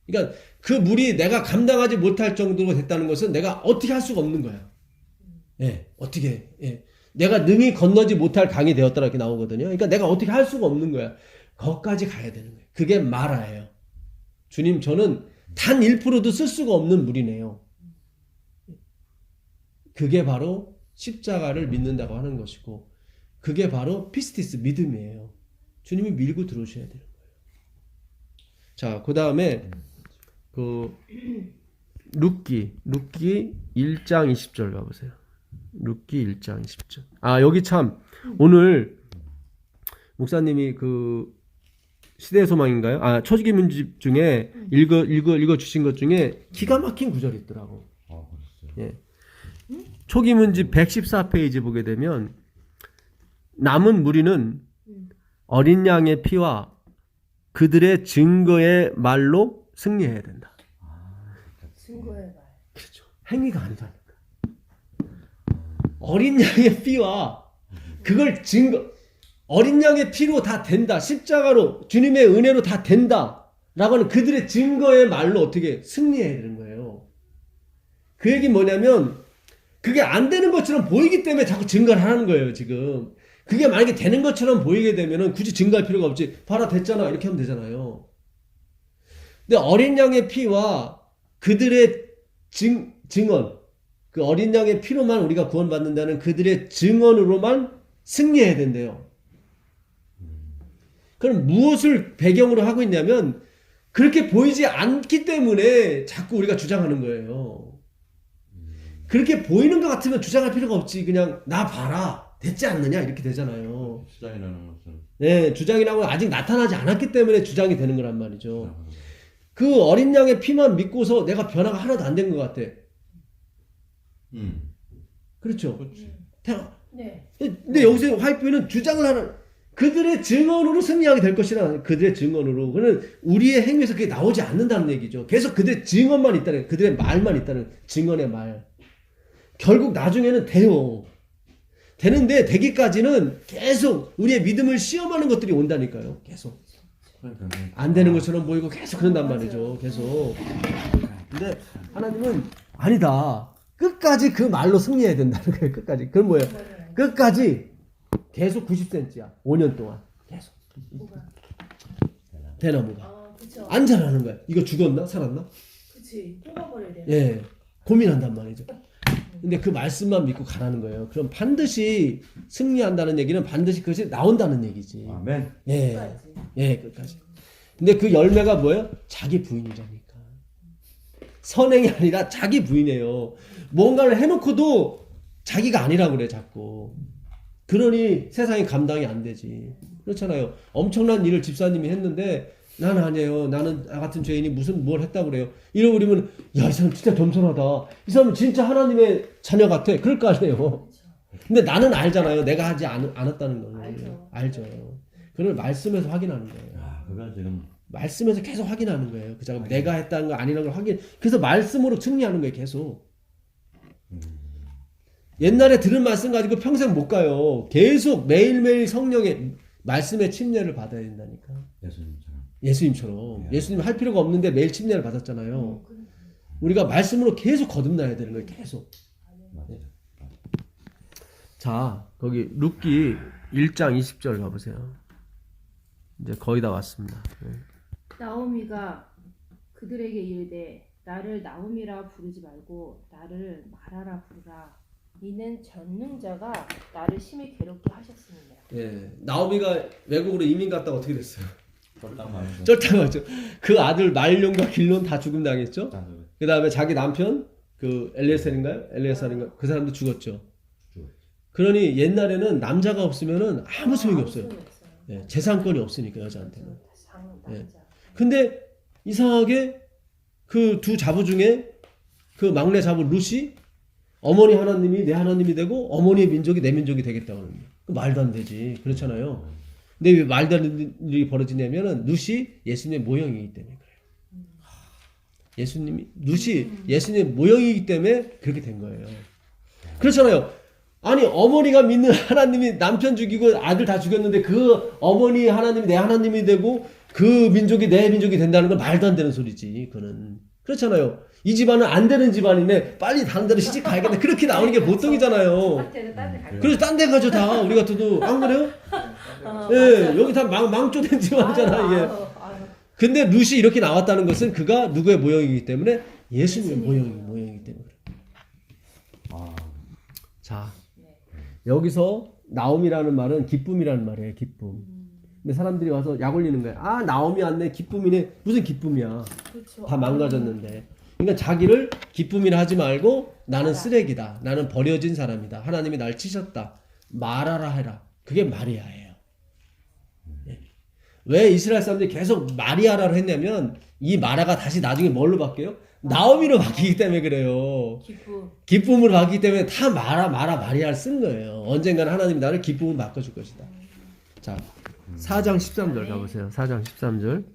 그러니까 그 물이 내가 감당하지 못할 정도로 됐다는 것은 내가 어떻게 할 수가 없는 거야. 예, 어떻게, 예. 내가 능히 건너지 못할 강이 되었다 이렇게 나오거든요. 그러니까 내가 어떻게 할 수가 없는 거야. 거기까지 가야 되는 거예요. 그게 마라예요. 주님, 저는 단 1%도 쓸 수가 없는 물이네요. 그게 바로 십자가를 믿는다고 하는 것이고, 그게 바로 피스티스, 믿음이에요. 주님이 밀고 들어오셔야 되는 거예요. 자, 그 다음에 그 룻기 1장 20절 가보세요. 룻기 1장 20절. 아, 여기 참 오늘 목사님이 그 시대의 소망인가요? 아, 초기문집 중에 읽어 주신 것 중에 기가 막힌 구절이 있더라고. 그랬어요. 예. 초기문집 114페이지 보게 되면 남은 무리는 어린 양의 피와 그들의 증거의 말로 승리해야 된다. 증거의 말. 그렇죠. 행위가 아니다니까. 어린 양의 피와 그걸 어린 양의 피로 다 된다. 십자가로 주님의 은혜로 다 된다. 라고 하는 그들의 증거의 말로 어떻게 승리해야 되는 거예요. 그 얘기는 뭐냐면 그게 안 되는 것처럼 보이기 때문에 자꾸 증거를 하는 거예요, 지금. 그게 만약에 되는 것처럼 보이게 되면은 굳이 증거할 필요가 없지. 봐라, 됐잖아. 이렇게 하면 되잖아요. 근데 어린 양의 피와 그들의 증언, 그 어린 양의 피로만 우리가 구원받는다는 그들의 증언으로만 승리해야 된대요. 그럼 무엇을 배경으로 하고 있냐면 그렇게 보이지 않기 때문에 자꾸 우리가 주장하는 거예요. 그렇게 보이는 것 같으면 주장할 필요가 없지. 그냥 나 봐라. 됐지 않느냐 이렇게 되잖아요. 주장이라는 것은 네, 주장이라고 아직 나타나지 않았기 때문에 주장이 되는 거란 말이죠. 그 어린 양의 피만 믿고서 내가 변화가 하나도 안 된 것 같아. 그렇죠. 그렇지. 네. 근데 여기서 화이트는 주장을 하는 그들의 증언으로 승리하게 될 것이라 그들의 증언으로. 그는 우리의 행위에서 그게 나오지 않는다는 얘기죠. 계속 그들의 증언만 있다는, 그들의 말만 있다는, 증언의 말. 결국 나중에는 돼요. 되는데 되기까지는 계속 우리의 믿음을 시험하는 것들이 온다니까요. 계속. 그러니까 안 되는 것처럼 보이고 계속 그런단 말이죠. 계속. 근데 하나님은 아니다. 끝까지 그 말로 승리해야 된다는 거예요. 끝까지. 그건 뭐예요? 끝까지 계속 90cm야. 5년 동안. 계속. 뭐가? 대나무가. 그쵸. 안 자라는 거야. 이거 죽었나? 살았나? 그치. 뽑아버려야 돼. 예. 고민한단 말이죠. 근데 그 말씀만 믿고 가라는 거예요. 그럼 반드시 승리한다는 얘기는 반드시 그것이 나온다는 얘기지. 아멘. 예. 끝까지. 예, 끝까지. 근데 그 열매가 뭐예요? 자기 부인이라니까. 선행이 아니라 자기 부인이에요. 뭔가를 해놓고도 자기가 아니라고 그래, 자꾸. 그러니 세상이 감당이 안 되지. 그렇잖아요. 엄청난 일을 집사님이 했는데 나는 아니에요. 나는 나 같은 죄인이 무슨 뭘 했다고 그래요. 이러고 그러면 야, 이 사람 진짜 겸손하다. 이 사람은 진짜 하나님의 자녀 같아. 그럴 거 아니에요. 근데 나는 알잖아요. 내가 하지 않았다는 걸. 알죠. 그걸 말씀에서 확인하는 거예요. 아, 그건 지금 말씀에서 계속 확인하는 거예요. 그 작업 내가 했다는 거 아니라는 걸 확인. 그래서 말씀으로 승리하는 거예요. 계속. 옛날에 들은 말씀 가지고 평생 못 가요. 계속 매일매일 성령의 말씀의 침례를 받아야 된다니까. 예수님처럼. 예수님처럼. 예수님 할 필요가 없는데 매일 침례를 받았잖아요. 우리가 말씀으로 계속 거듭나야 되는 거예요. 계속. 맞아요. 자, 거기 룻기 1장 20절 가보세요. 이제 거의 다 왔습니다. 네. 나오미가 그들에게 이르되 나를 나오미라 부르지 말고 나를 마라라 부르라. 이는 전능자가 나를 심히 괴롭게 하셨습니다. 예, 나오미가 외국으로 이민 갔다가 어떻게 됐어요? 쫄딱 쫄딱하죠. 그 아들 말론과 길론 다 죽음 당했죠. 말고. 그 다음에 자기 남편 그 엘리에셀인가요? 엘리에셀인가? 그 사람도 죽었죠. 그러니 옛날에는 남자가 없으면은 아무 소용이 없어요. 예, 재산권이 없으니까 여자한테는. 예. 근데 이상하게 그 두 자부 중에 그 막내 자부 룻이 어머니 하나님이 내 하나님이 되고 어머니의 민족이 내 민족이 되겠다고 하는 거예요. 그 말도 안 되지. 그렇잖아요. 근데 왜 말도 안 되는 일이 벌어지냐면은 룻이 예수님의 모형이기 때문에 그래요. 룻이 예수님의 모형이기 때문에 그렇게 된 거예요. 그렇잖아요. 아니 어머니가 믿는 하나님이 남편 죽이고 아들 다 죽였는데 그 어머니 하나님이 내 하나님이 되고 그 민족이 내 민족이 된다는 건 말도 안 되는 소리지. 그거는 그렇잖아요. 이 집안은 안 되는 집안이네. 빨리 다른 데로 시집 가야겠네. 그렇게 나오는 게 보통이잖아요. 밭에는 딴데 갈 그래서 딴 데 가죠 다. 우리 같아도 안 그래요? 예, 여기 다 망조된 집안이잖아 이게. 근데 룻이 이렇게 나왔다는 것은 그가 누구의 모형이기 때문에 예수님의 모형이기 때문에. 아, 자, 네. 여기서 나옴이라는 말은 기쁨이라는 말이에요. 기쁨. 근데 사람들이 와서 약 올리는 거야. 아, 나옴이 왔네. 기쁨이네. 무슨 기쁨이야. 그렇죠. 다 망가졌는데. 그러니까 자기를 기쁨이라 하지 말고 나는 맞아. 쓰레기다. 나는 버려진 사람이다. 하나님이 날 치셨다. 말하라 해라. 그게 마리아예요. 예. 왜 이스라엘 사람들이 계속 마리아라고 했냐면 이 마라가 다시 나중에 뭘로 바뀌어요? 나오미로 바뀌기 때문에 그래요. 기쁨. 기쁨으로 바뀌기 때문에 다 마리아를 쓴 거예요. 언젠가는 하나님이 나를 기쁨으로 바꿔줄 것이다. 자, 4장 13절 가보세요. 4장 13절.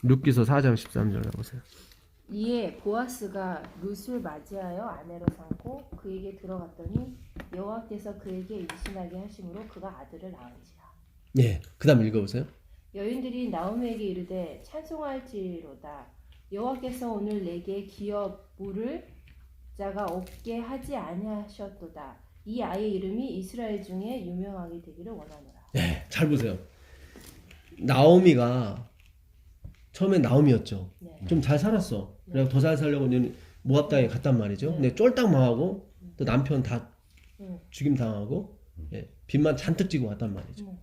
룻기서 4장 13절 가보세요. 이에 보아스가 룻을 맞이하여 아내로 삼고 그에게 들어갔더니 여호와께서 그에게 임신하게 하심으로 그가 아들을 낳은지라. 예, 그 다음 읽어보세요. 여인들이 나오미에게 이르되 찬송할지로다. 여호와께서 오늘 내게 기업 물을 자가 없게 하지 아니하셨도다. 이 아이의 이름이 이스라엘 중에 유명하게 되기를 원하노라. 예, 잘 보세요. 나오미가 처음엔 나오미였죠. 네. 좀 잘 살았어. 그래서 더 잘 살려고 이제 모압 땅에 갔단 말이죠. 근데 쫄딱 망하고 또 남편 다 죽임 당하고 예, 빚만 잔뜩 지고 왔단 말이죠.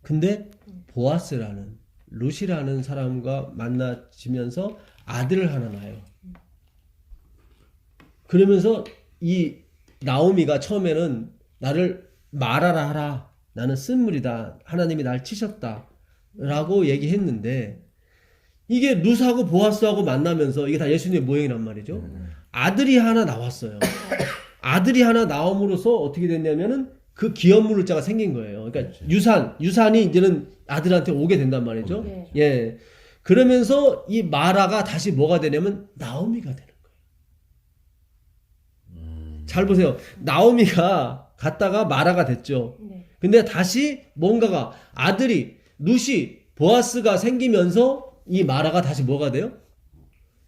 근데 보아스라는 룻이라는 사람과 만나지면서 아들을 하나 낳아요. 그러면서 이 나오미가 처음에는 나를 말하라 하라. 나는 쓴물이다. 하나님이 날 치셨다. 라고 얘기했는데 이게 룻하고 보아스하고 만나면서 이게 다 예수님의 모형이란 말이죠. 아들이 하나 나왔어요. 아들이 하나 나옴으로써 어떻게 됐냐면은 그 기업 물자가 생긴 거예요. 그러니까 유산이 이제는 아들한테 오게 된단 말이죠. 네. 예. 그러면서 이 마라가 다시 뭐가 되냐면 나오미가 되는 거예요. 잘 보세요. 나오미가 갔다가 마라가 됐죠. 네. 근데 다시 뭔가가 아들이 룻이 보아스가 생기면서 이 마라가 다시 뭐가 돼요?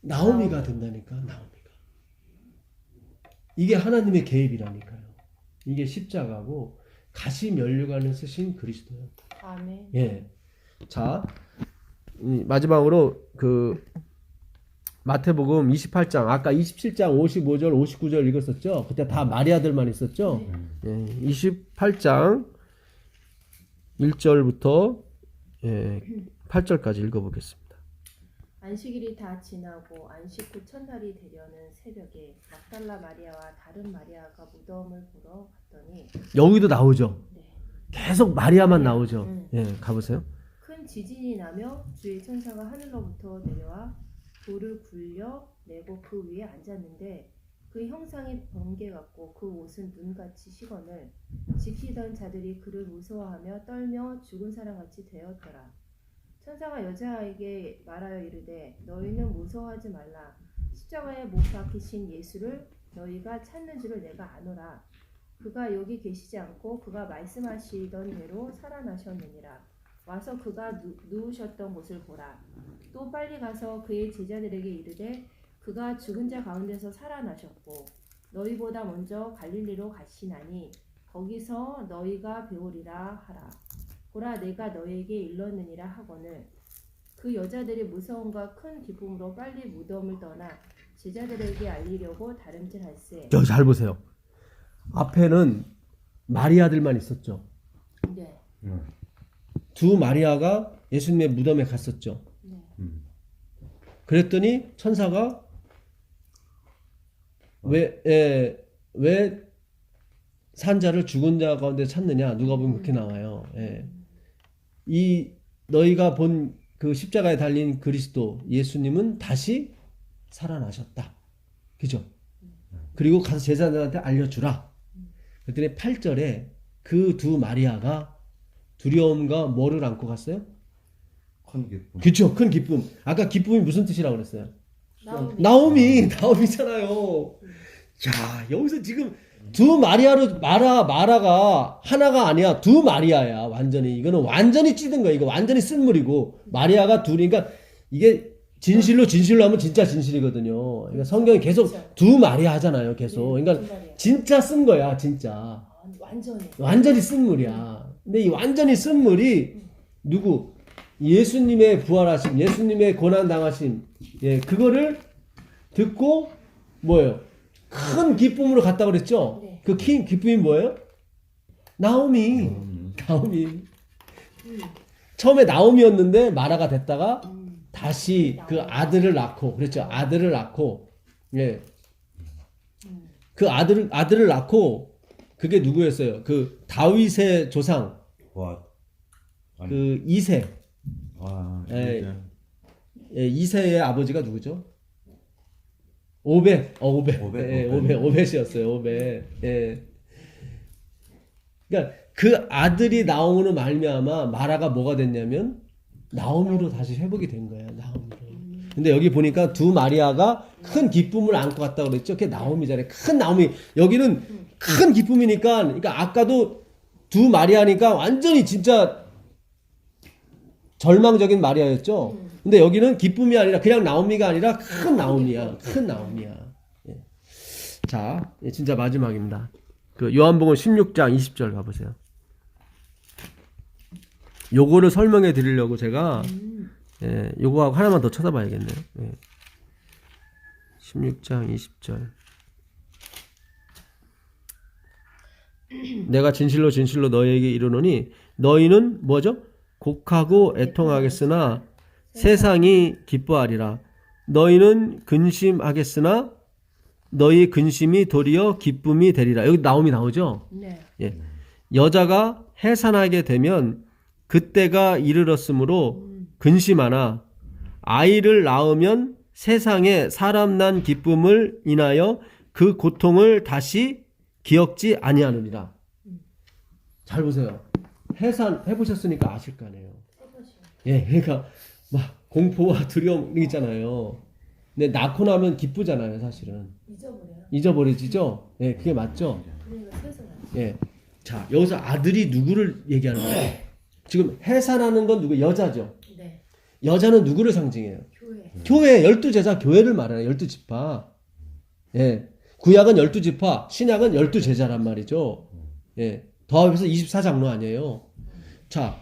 나오미가 된다니까. 나오미가. 이게 하나님의 계획이라니까요. 이게 십자가고 가시 면류관을 쓰신 그리스도예요. 아멘. 예. 자, 마지막으로 그 마태복음 28장 아까 27장 55절 59절 읽었었죠. 그때 다 마리아들만 있었죠. 예, 28장 1절부터 8절까지 읽어보겠습니다. 안식일이 다 지나고 안식 후 첫날이 되려는 새벽에 막달라 마리아와 다른 마리아가 무덤을 보러 갔더니 여기도 나오죠. 네. 계속 마리아만 나오죠. 예, 가보세요. 큰 지진이 나며 주의 천사가 하늘로부터 내려와 돌을 굴려 내고 그 위에 앉았는데 그 형상이 번개 같고 그 옷은 눈같이 시거늘 지키던 자들이 그를 무서워하며 떨며 죽은 사람같이 되었더라. 천사가 여자에게 말하여 이르되 너희는 무서워하지 말라. 십자가에 못 박히신 예수를 너희가 찾는 줄을 내가 아노라. 그가 여기 계시지 않고 그가 말씀하시던 대로 살아나셨느니라. 와서 그가 누우셨던 곳을 보라. 또 빨리 가서 그의 제자들에게 이르되 그가 죽은 자 가운데서 살아나셨고 너희보다 먼저 갈릴리로 가시나니 거기서 너희가 배우리라 하라. 보라 내가 너희에게 일렀느니라 하거늘 그 여자들이 무서움과 큰 기쁨으로 빨리 무덤을 떠나 제자들에게 알리려고 다름질할세. 여기 잘 보세요. 앞에는 마리아들만 있었죠. 네. 두 마리아가 예수님의 무덤에 갔었죠. 네. 그랬더니 천사가 왜 산자를 죽은 자 가운데 찾느냐? 누가 보면 그렇게 나와요. 예. 이 너희가 본 그 십자가에 달린 그리스도 예수님은 다시 살아나셨다. 그죠? 그리고 가서 제자들한테 알려주라. 그랬더니 8절에 그 두 마리아가 두려움과 뭐를 안고 갔어요? 큰 기쁨. 그쵸, 큰 기쁨. 아까 기쁨이 무슨 뜻이라고 그랬어요? 나오미. 나오미잖아요. 자, 여기서 지금 두 마리아로 마라가 하나가 아니야. 두 마리아야. 완전히 이거는 완전히 찌든 거야. 이거 완전히 쓴물이고 마리아가 둘이니까 이게 진실로 하면 진짜 진실이거든요. 그러니까 성경이 계속 두 마리아 하잖아요. 계속. 네, 그러니까 두 마리아. 진짜 쓴 거야. 진짜. 아, 완전히. 완전히 쓴물이야. 근데 이 완전히 쓴물이 누구? 예수님의 부활하심, 예수님의 고난 당하심, 예, 그거를 듣고 뭐예요? 큰 기쁨으로 갔다 그랬죠? 네. 그 기쁨이 뭐예요? 나오미. 처음에 나오미였는데 마라가 됐다가 다시 그 아들을 낳고, 그랬죠? 아들을 낳고, 예. 그 아들을 낳고, 그게 누구였어요? 그 다윗의 조상, 와. 그 이세. 와. 예. 예, 이세의 아버지가 누구죠? 오벳. 예, 오벳이었어요. 오벳. 예. 그러니까 그 아들이 나오는 말미암아 마라가 뭐가 됐냐면 나오미로 다시 회복이 된 거예요. 나오미로. 근데 여기 보니까 두 마리아가 큰 기쁨을 안고 갔다고 그랬죠. 그게 나오미잖아요. 큰 나오미. 여기는 큰 기쁨이니까, 그러니까 아까도 두 마리아니까 완전히 진짜 절망적인 마리아였죠. 근데 여기는 기쁨이 아니라 그냥 나오미가 아니라 큰 나오미야. 큰 나오미야. 예. 자, 예, 진짜 마지막입니다. 그 요한복음 16장 20절 가보세요. 요거를 설명해 드리려고 제가 예, 요거하고 하나만 더 쳐다봐야겠네요. 예. 16장 20절. 내가 진실로 너희에게 이르노니 너희는 뭐죠? 곡하고 애통하겠으나 세상이 기뻐하리라. 너희는 근심하겠으나 너희 근심이 도리어 기쁨이 되리라. 여기 나옴이 나오죠? 네. 예. 여자가 해산하게 되면 그때가 이르렀으므로 근심하나 아이를 낳으면 세상에 사람 난 기쁨을 인하여 그 고통을 다시 기억지 아니하느니라. 잘 보세요. 해산 해보셨으니까 아실 거 아니에요. 예, 그러니까 막 공포와 두려움 이런 게 있잖아요. 근데 낳고 나면 기쁘잖아요, 사실은. 잊어버리지죠? 예, 그게 맞죠? 그러니까 세상. 예. 자, 여기서 아들이 누구를 얘기하는 거예요? 지금 해산하는 건 누구? 여자죠. 네. 여자는 누구를 상징해요? 교회. 교회, 12제자 교회를 말해요. 12지파. 예. 구약은 12지파, 신약은 12제자란 말이죠. 예. 더합해서 24장로 아니에요. 자,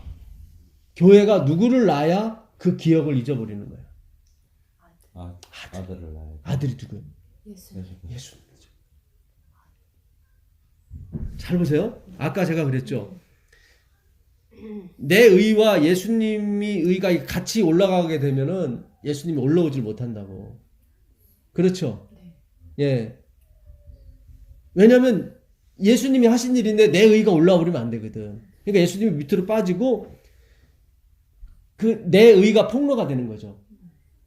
교회가 누구를 낳아야 그 기억을 잊어버리는 거예요. 아들을 낳아야 돼. 아들이 누구예요? 예수. 예수님이죠. 잘 보세요. 아까 제가 그랬죠. 내 의와 예수님이 의가 같이 올라가게 되면은 예수님이 올라오질 못한다고. 그렇죠? 예. 왜냐면 예수님이 하신 일인데 내 의가 올라와 버리면 안 되거든. 그러니까 예수님이 밑으로 빠지고 그 내 의가 폭로가 되는 거죠.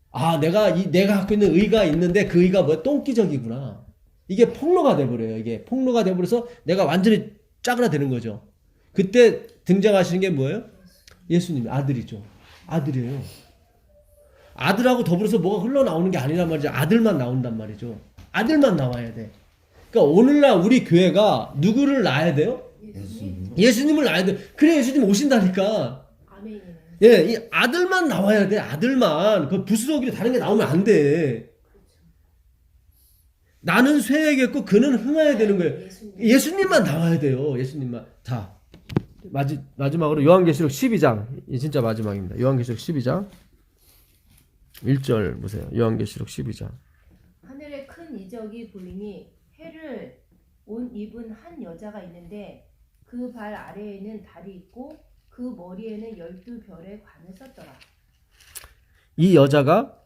아, 내가 갖고 있는 의가 있는데 그 의가 뭐야? 똥기적이구나. 이게 폭로가 돼 버려요. 이게 폭로가 돼 버려서 내가 완전히 짜그라드는 거죠. 그때 등장하시는 게 뭐예요? 예수님 아들이죠. 아들이에요. 아들하고 더불어서 뭐가 흘러나오는 게 아니란 말이죠. 아들만 나온단 말이죠. 아들만 나와야 돼. 그러니까 오늘날 우리 교회가 누구를 낳아야 돼요? 예수님을 낳아야 돼. 그래 예수님 오신다니까. 아멘이네. 예, 이 아들만 나와야 돼. 아들만. 그 부스러기로 다른 게 나오면 안 돼. 나는 쇠야겠고 그는 흥해야 되는 거예요. 예수님만 나와야 돼요. 예수님만. 자, 마지막으로 요한계시록 12장. 이 진짜 마지막입니다. 요한계시록 12장 1절 보세요. 요한계시록 12장. 하늘에 큰 이적이 보이니 해를 옷 입은 한 여자가 있는데 그 발 아래에는 달이 있고 그 머리에는 12별의 관을 썼더라. 이 여자가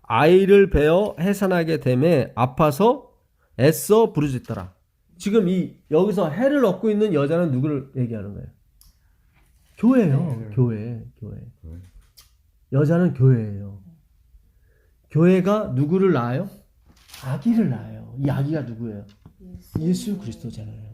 아이를 베어 해산하게 됨에 아파서 애써 부르짖더라. 지금 여기서 해를 얻고 있는 여자는 누구를 얘기하는 거예요? 교회예요. 교회. 여자는 교회예요. 교회가 누구를 낳아요? 아기를 낳아요. 이 아기가 누구예요? 예수 그리스도잖아요.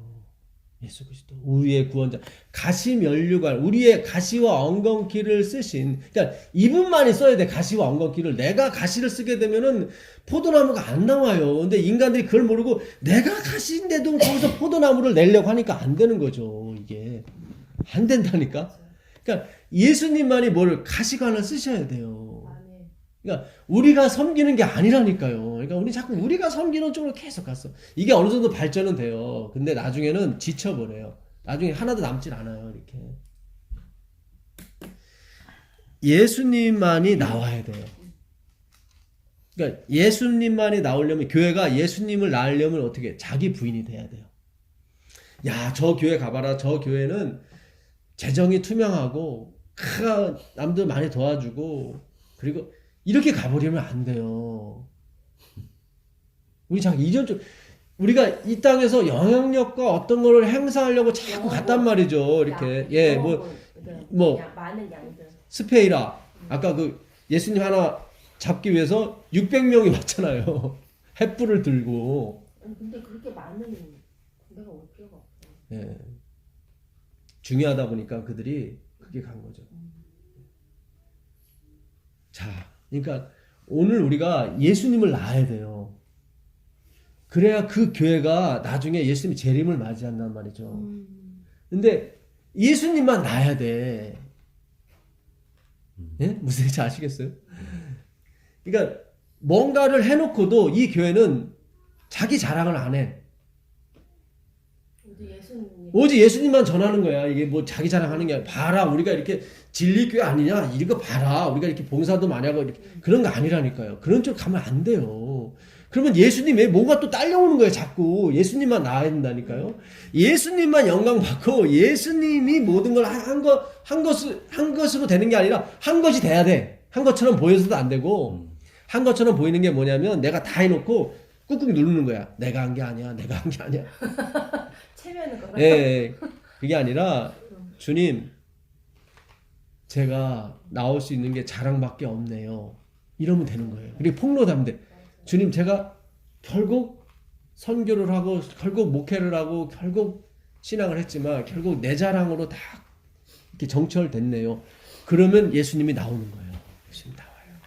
예수 그리스도 우리의 구원자 가시면류관 우리의 가시와 엉겅퀴를 쓰신 그러니까 이분만이 써야 돼. 가시와 엉겅퀴를 내가 가시를 쓰게 되면은 포도나무가 안 나와요. 근데 인간들이 그걸 모르고 내가 가시인데도 거기서 포도나무를 내려고 하니까 안 되는 거죠. 이게 안 된다니까. 그러니까 예수님만이 뭘 가시관을 쓰셔야 돼요. 아멘. 그러니까 우리가 섬기는 게 아니라니까요. 그러니까 우리 자꾸 우리가 섬기는 쪽으로 계속 갔어. 이게 어느 정도 발전은 돼요. 근데 나중에는 지쳐버려요. 나중에 하나도 남질 않아요. 이렇게 예수님만이 나와야 돼요. 그러니까 예수님만이 나오려면 교회가 예수님을 낳으려면 어떻게 자기 부인이 돼야 돼요. 야, 저 교회 가봐라. 저 교회는 재정이 투명하고 남들 많이 도와주고 그리고 이렇게 가버리면 안 돼요. 우리 자꾸 이전적 우리가 이 땅에서 영향력과 어떤 거를 행사하려고 자꾸 갔단 말이죠. 이렇게 예, 뭐 많은 양들. 스페이라 아까 그 예수님 하나 잡기 위해서 600명이 왔잖아요. 횃불을 들고. 근데 그렇게 많은 군대가 올 필요가 없어. 예. 중요하다 보니까 그들이 그게 간 거죠. 자, 그러니까 오늘 우리가 예수님을 낳아야 돼요. 그래야 그 교회가 나중에 예수님이 재림을 맞이한단 말이죠. 근데 예수님만 낳아야 돼. 예? 무슨 얘기인지 아시겠어요? 그러니까 뭔가를 해놓고도 이 교회는 자기 자랑을 안 해. 오직 예수님만 전하는 거야. 이게 뭐 자기 자랑하는 게 아니라 봐라 우리가 이렇게 진리교회 아니냐 이거 봐라 우리가 이렇게 봉사도 많이 하고 이렇게 그런 거 아니라니까요. 그런 쪽 가면 안 돼요. 그러면 예수님의 뭔가 또 딸려오는 거예요. 자꾸 예수님만 나와야 된다니까요. 예수님만 영광 받고 예수님이 모든 걸 한 것으로 되는 게 아니라 한 것이 돼야 돼. 한 것처럼 보여서도 안 되고 한 것처럼 보이는 게 뭐냐면 내가 다 해놓고 꾹꾹 누르는 거야. 내가 한 게 아니야. 내가 한 게 아니야. 체면은 거라. 예, 그게 아니라 주님 제가 나올 수 있는 게 자랑밖에 없네요. 이러면 되는 거예요. 그리고 폭로하면 돼. 주님 제가 결국 선교를 하고 결국 목회를 하고 결국 신앙을 했지만 결국 내 자랑으로 다 이렇게 정철됐네요. 그러면 예수님이 나오는 거예요. 예수님 나와요.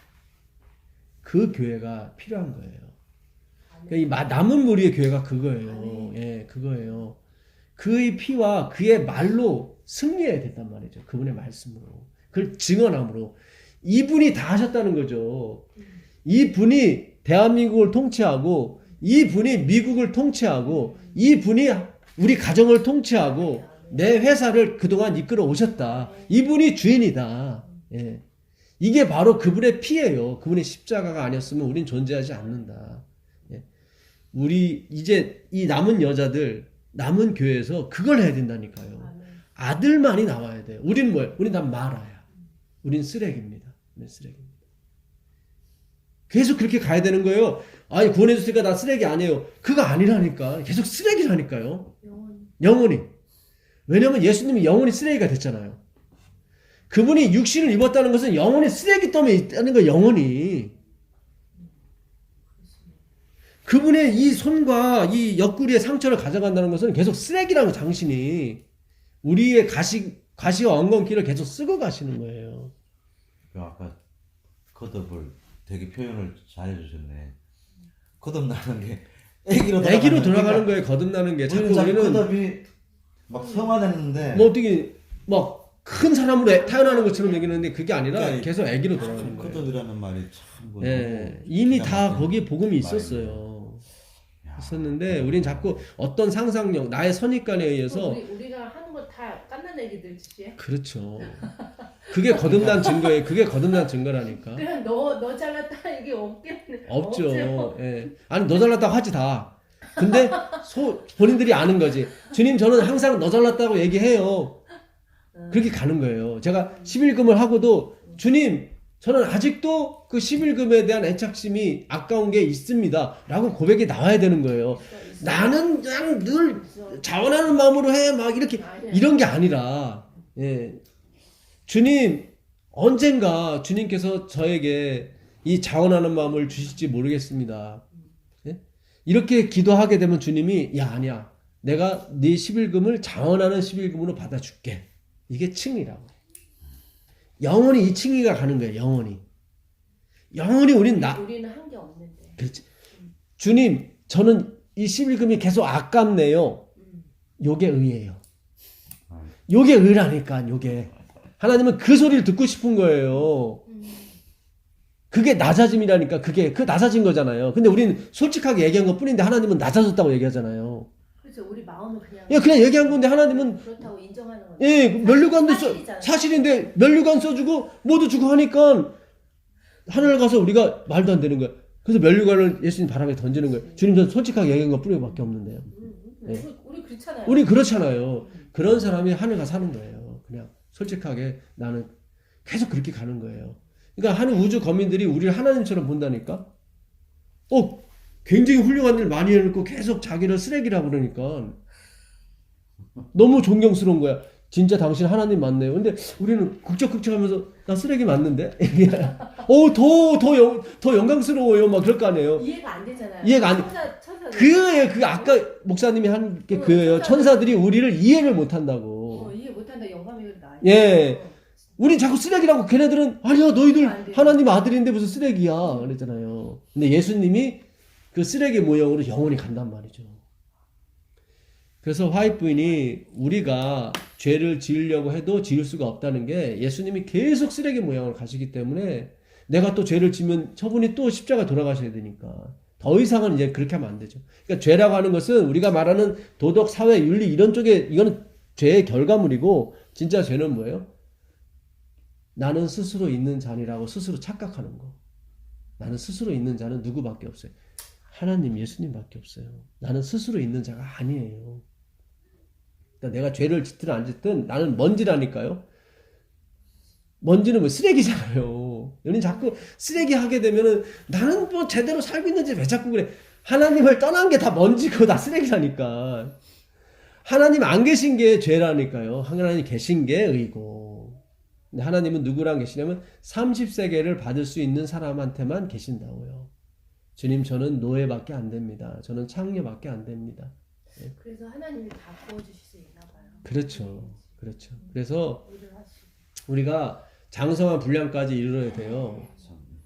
그 교회가 필요한 거예요. 그러니까 이 남은 무리의 교회가 그거예요. 예, 그거예요. 그의 피와 그의 말로 승리해야 됐단 말이죠. 그분의 말씀으로. 그걸 증언함으로. 이분이 다 하셨다는 거죠. 이분이 대한민국을 통치하고 이분이 미국을 통치하고 이분이 우리 가정을 통치하고 내 회사를 그동안 이끌어 오셨다. 이분이 주인이다. 예. 이게 바로 그분의 피예요. 그분의 십자가가 아니었으면 우린 존재하지 않는다. 예. 우리 이제 이 남은 여자들 남은 교회에서 그걸 해야 된다니까요. 아들만이 나와야 돼요. 우린 뭐예요? 우린 다 마라야. 우린 쓰레기입니다. 우린 쓰레기입니다. 계속 그렇게 가야 되는 거예요. 아니 구원해줬으니까 나 쓰레기 아니에요. 그거 아니라니까. 계속 쓰레기라니까요. 영원히. 왜냐면 예수님이 영원히 쓰레기가 됐잖아요. 그분이 육신을 입었다는 것은 영원히 쓰레기 덤에 있다는 거예요. 영원히. 그분의 이 손과 이 옆구리의 상처를 가져간다는 것은 계속 쓰레기라는 당신이 우리의 가시와 엉겅퀴를 계속 쓰고 가시는 거예요. 아까 거듭을 되게 표현을 잘 해주셨네. 거듭나는 게 애기로 돌아가는 거예요. 거듭나는 게. 자꾸 우리는 거듭이 막 성화됐는데 뭐 어떻게 막 큰 사람으로 태어나는 것처럼 얘기하는데 그게 아니라 그러니까 계속 애기로 돌아가는 거예요. 거듭이라는 말이 참 예, 이미 다 거기에 복음이 있었어요. 있었는데 우린 자꾸 어떤 상상력, 나의 선입관에 의해서 우리가 하는 거 다 깐난 애기들 짓이야. 그렇죠. 그게 거듭난 증거예요. 그게 거듭난 증거라니까. 그냥 너 잘났다 이게 없겠네. 없죠. 예. 아니 너 잘났다고 하지 다. 근데 본인들이 아는 거지. 주님 저는 항상 너 잘났다고 얘기해요. 그렇게 가는 거예요. 제가 11금을 하고도 주님 저는 아직도 그 11금에 대한 애착심이 아까운 게 있습니다. 라고 고백이 나와야 되는 거예요. 나는 그냥 늘 자원하는 마음으로 해. 막 이렇게 이런 게 아니라 예. 주님 언젠가 주님께서 저에게 이 자원하는 마음을 주실지 모르겠습니다. 예? 이렇게 기도하게 되면 주님이 야 아니야. 내가 네 11금을 자원하는 11금으로 받아줄게. 이게 칭의라고. 영원히 이 칭의가 가는 거예요. 영원히. 영원히 우리는 우리는 한 게 없는데. 그렇지. 주님, 저는 이 11금이 계속 아깝네요. 요게 의예요. 요게 의라니까, 요게. 하나님은 그 소리를 듣고 싶은 거예요. 그게 낮아짐이라니까, 그 낮아진 거잖아요. 근데 우리는 솔직하게 얘기한 것 뿐인데 하나님은 낮아졌다고 얘기하잖아요. 그렇죠. 우리 마음은 그냥. 예, 그냥 얘기한 건데 하나님은 그렇다고 인정하는 거죠. 예, 면류관도 사실이잖아요. 사실인데 면류관 써주고 모두 주고 하니까 하늘 가서 우리가 말도 안 되는 거야. 그래서 면류관을 예수님 바람에 던지는 거예요. 주님 전 솔직하게 얘기한 것 뿐이밖에 없는데요. 우리 그렇잖아요. 우리 그렇잖아요. 그런 사람이 하늘 가 사는 거예요. 그냥 솔직하게 나는 계속 그렇게 가는 거예요. 그러니까 하늘 우주 거민들이 우리를 하나님처럼 본다니까. 굉장히 훌륭한 일 많이 해놓고 계속 자기를 쓰레기라고 그러니까 너무 존경스러운 거야. 진짜 당신 하나님 맞네요. 근데 우리는 국적하면서 나 쓰레기 맞는데? 더 영광스러워요. 막 그럴 거 아니에요. 이해가 안 되잖아요. 이해가 안 천사. 그 아까 목사님이 한 게 그예요. 천사들이 우리를 이해를 못 한다고. 이해 못한다. 영감이 나. 예. 우린 자꾸 쓰레기라고 걔네들은 아니야 너희들 안 돼. 하나님 아들인데 무슨 쓰레기야 그랬잖아요. 근데 예수님이 그 쓰레기 모형으로 영원히 간단 말이죠. 그래서 화이트 부인이 우리가 죄를 지으려고 해도 지을 수가 없다는 게 예수님이 계속 쓰레기 모양을 가시기 때문에 내가 또 죄를 지면 저분이 또 십자가 돌아가셔야 되니까 더 이상은 이제 그렇게 하면 안 되죠. 그러니까 죄라고 하는 것은 우리가 말하는 도덕, 사회, 윤리 이런 쪽에 이거는 죄의 결과물이고 진짜 죄는 뭐예요? 나는 스스로 있는 자니라고 스스로 착각하는 거. 나는 스스로 있는 자는 누구밖에 없어요. 하나님, 예수님밖에 없어요. 나는 스스로 있는 자가 아니에요. 그러니까 내가 죄를 짓든 안 짓든 나는 먼지라니까요. 먼지는 뭐 쓰레기잖아요. 연인 자꾸 쓰레기 하게 되면은 나는 뭐 제대로 살고 있는지 왜 자꾸 그래. 하나님을 떠난 게 다 먼지고 다 쓰레기라니까. 하나님 안 계신 게 죄라니까요. 하나님 계신 게 의고. 근데 하나님은 누구랑 계시냐면 30세계를 받을 수 있는 사람한테만 계신다고요. 주님 저는 노예밖에 안 됩니다. 저는 창녀밖에 안 됩니다. 그래서 하나님이 다 구워주실 수 있나 봐요. 그렇죠. 그렇죠. 그래서 일을 하시고. 우리가 장성한 분량까지 이루어야 돼요.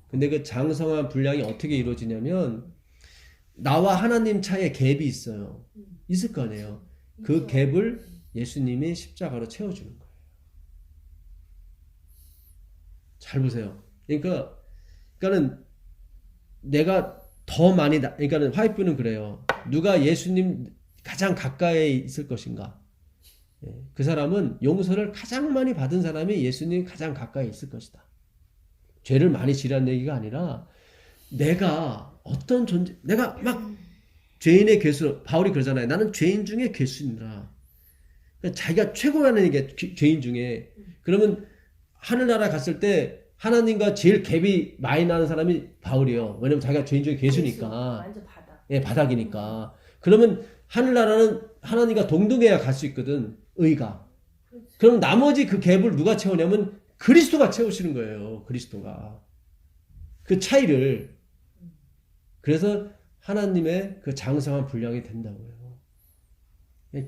근데 그 장성한 분량이 어떻게 이루어지냐면 나와 하나님 차에 갭이 있어요. 있을 거 아니에요. 그 갭을 예수님이 십자가로 채워주는 거예요. 잘 보세요. 그러니까는 내가 더 많이 그러니까는 화이트는 그래요. 누가 예수님 가장 가까이 있을 것인가? 그 사람은 용서를 가장 많이 받은 사람이 예수님 가장 가까이 있을 것이다. 죄를 많이 지라는 얘기가 아니라 내가 어떤 존재, 내가 막 죄인의 괴수, 바울이 그러잖아요. 나는 죄인 중에 괴수인이라. 그러니까 자기가 최고라는 게 죄인 중에. 그러면 하늘나라 갔을 때 하나님과 제일 갭이 많이 나는 사람이 바울이에요. 왜냐면 자기가 죄인 중에 괴수니까. 완전 바닥. 예, 바닥이니까. 그러면 하늘나라는 하나님과 동등해야 갈 수 있거든. 의가. 그럼 나머지 그 갭을 누가 채우냐면 그리스도가 채우시는 거예요. 그리스도가. 그 차이를. 그래서 하나님의 그 장성한 분량이 된다고요.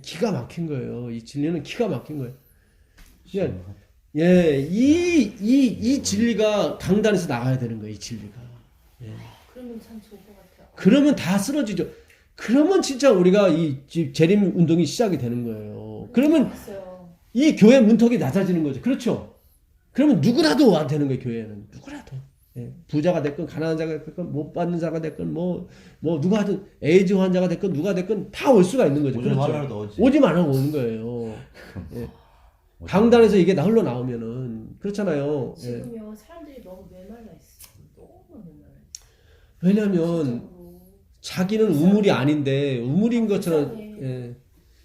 기가 막힌 거예요. 이 진리는 기가 막힌 거예요. 그냥, 예, 이 진리가 강단에서 나가야 되는 거예요. 이 진리가. 예. 그러면 참 좋을 것 같아요. 그러면 다 쓰러지죠. 그러면 진짜 우리가 이 재림 운동이 시작이 되는 거예요. 그러면 있어요. 이 교회 문턱이 낮아지는 거죠. 그렇죠? 그러면 누구라도 와야 되는 거예요. 교회는 누구라도. 예. 부자가 됐건 가난한 자가 됐건 못 받는 자가 됐건 뭐 누가 하든 에이즈 환자가 됐건 누가 됐건 다 올 수가 있는 거죠. 오지 그렇죠? 말라도 오지. 오지 말라고 오는 거예요. 예. 강단에서 이게 다 흘러나오면은 그렇잖아요. 예. 지금요 사람들이 너무 메말라 있어. 너무 메말라. 왜냐면 진짜로. 자기는 우물이 아닌데 우물인 것처럼 불쌍해. 예,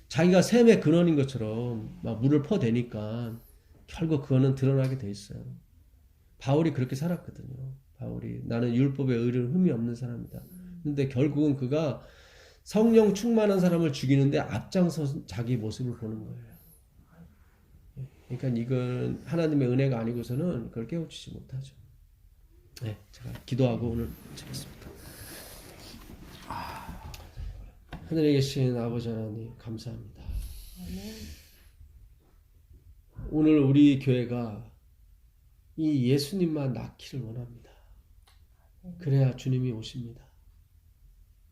자기가 샘의 근원인 것처럼 막 물을 퍼대니까 결국 그거는 드러나게 돼 있어요. 바울이 그렇게 살았거든요. 바울이 나는 율법의 의를 흠이 없는 사람이다. 근데 결국은 그가 성령 충만한 사람을 죽이는데 앞장서 자기 모습을 보는 거예요. 그러니까 이건 하나님의 은혜가 아니고서는 그걸 깨우치지 못하죠. 네, 제가 기도하고 오늘 마치겠습니다. 하늘에 계신 아버지 하나님 감사합니다. 아멘. 오늘 우리 교회가 이 예수님만 낳기를 원합니다. 그래야 주님이 오십니다.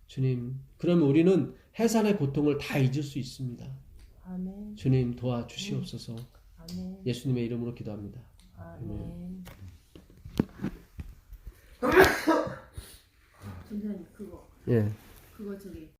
주님, 그러면 우리는 해산의 고통을 다 잊을 수 있습니다. 아멘. 주님 도와주시옵소서. 아멘. 예수님의 이름으로 기도합니다. 아멘. 전사님 그거 예. 저기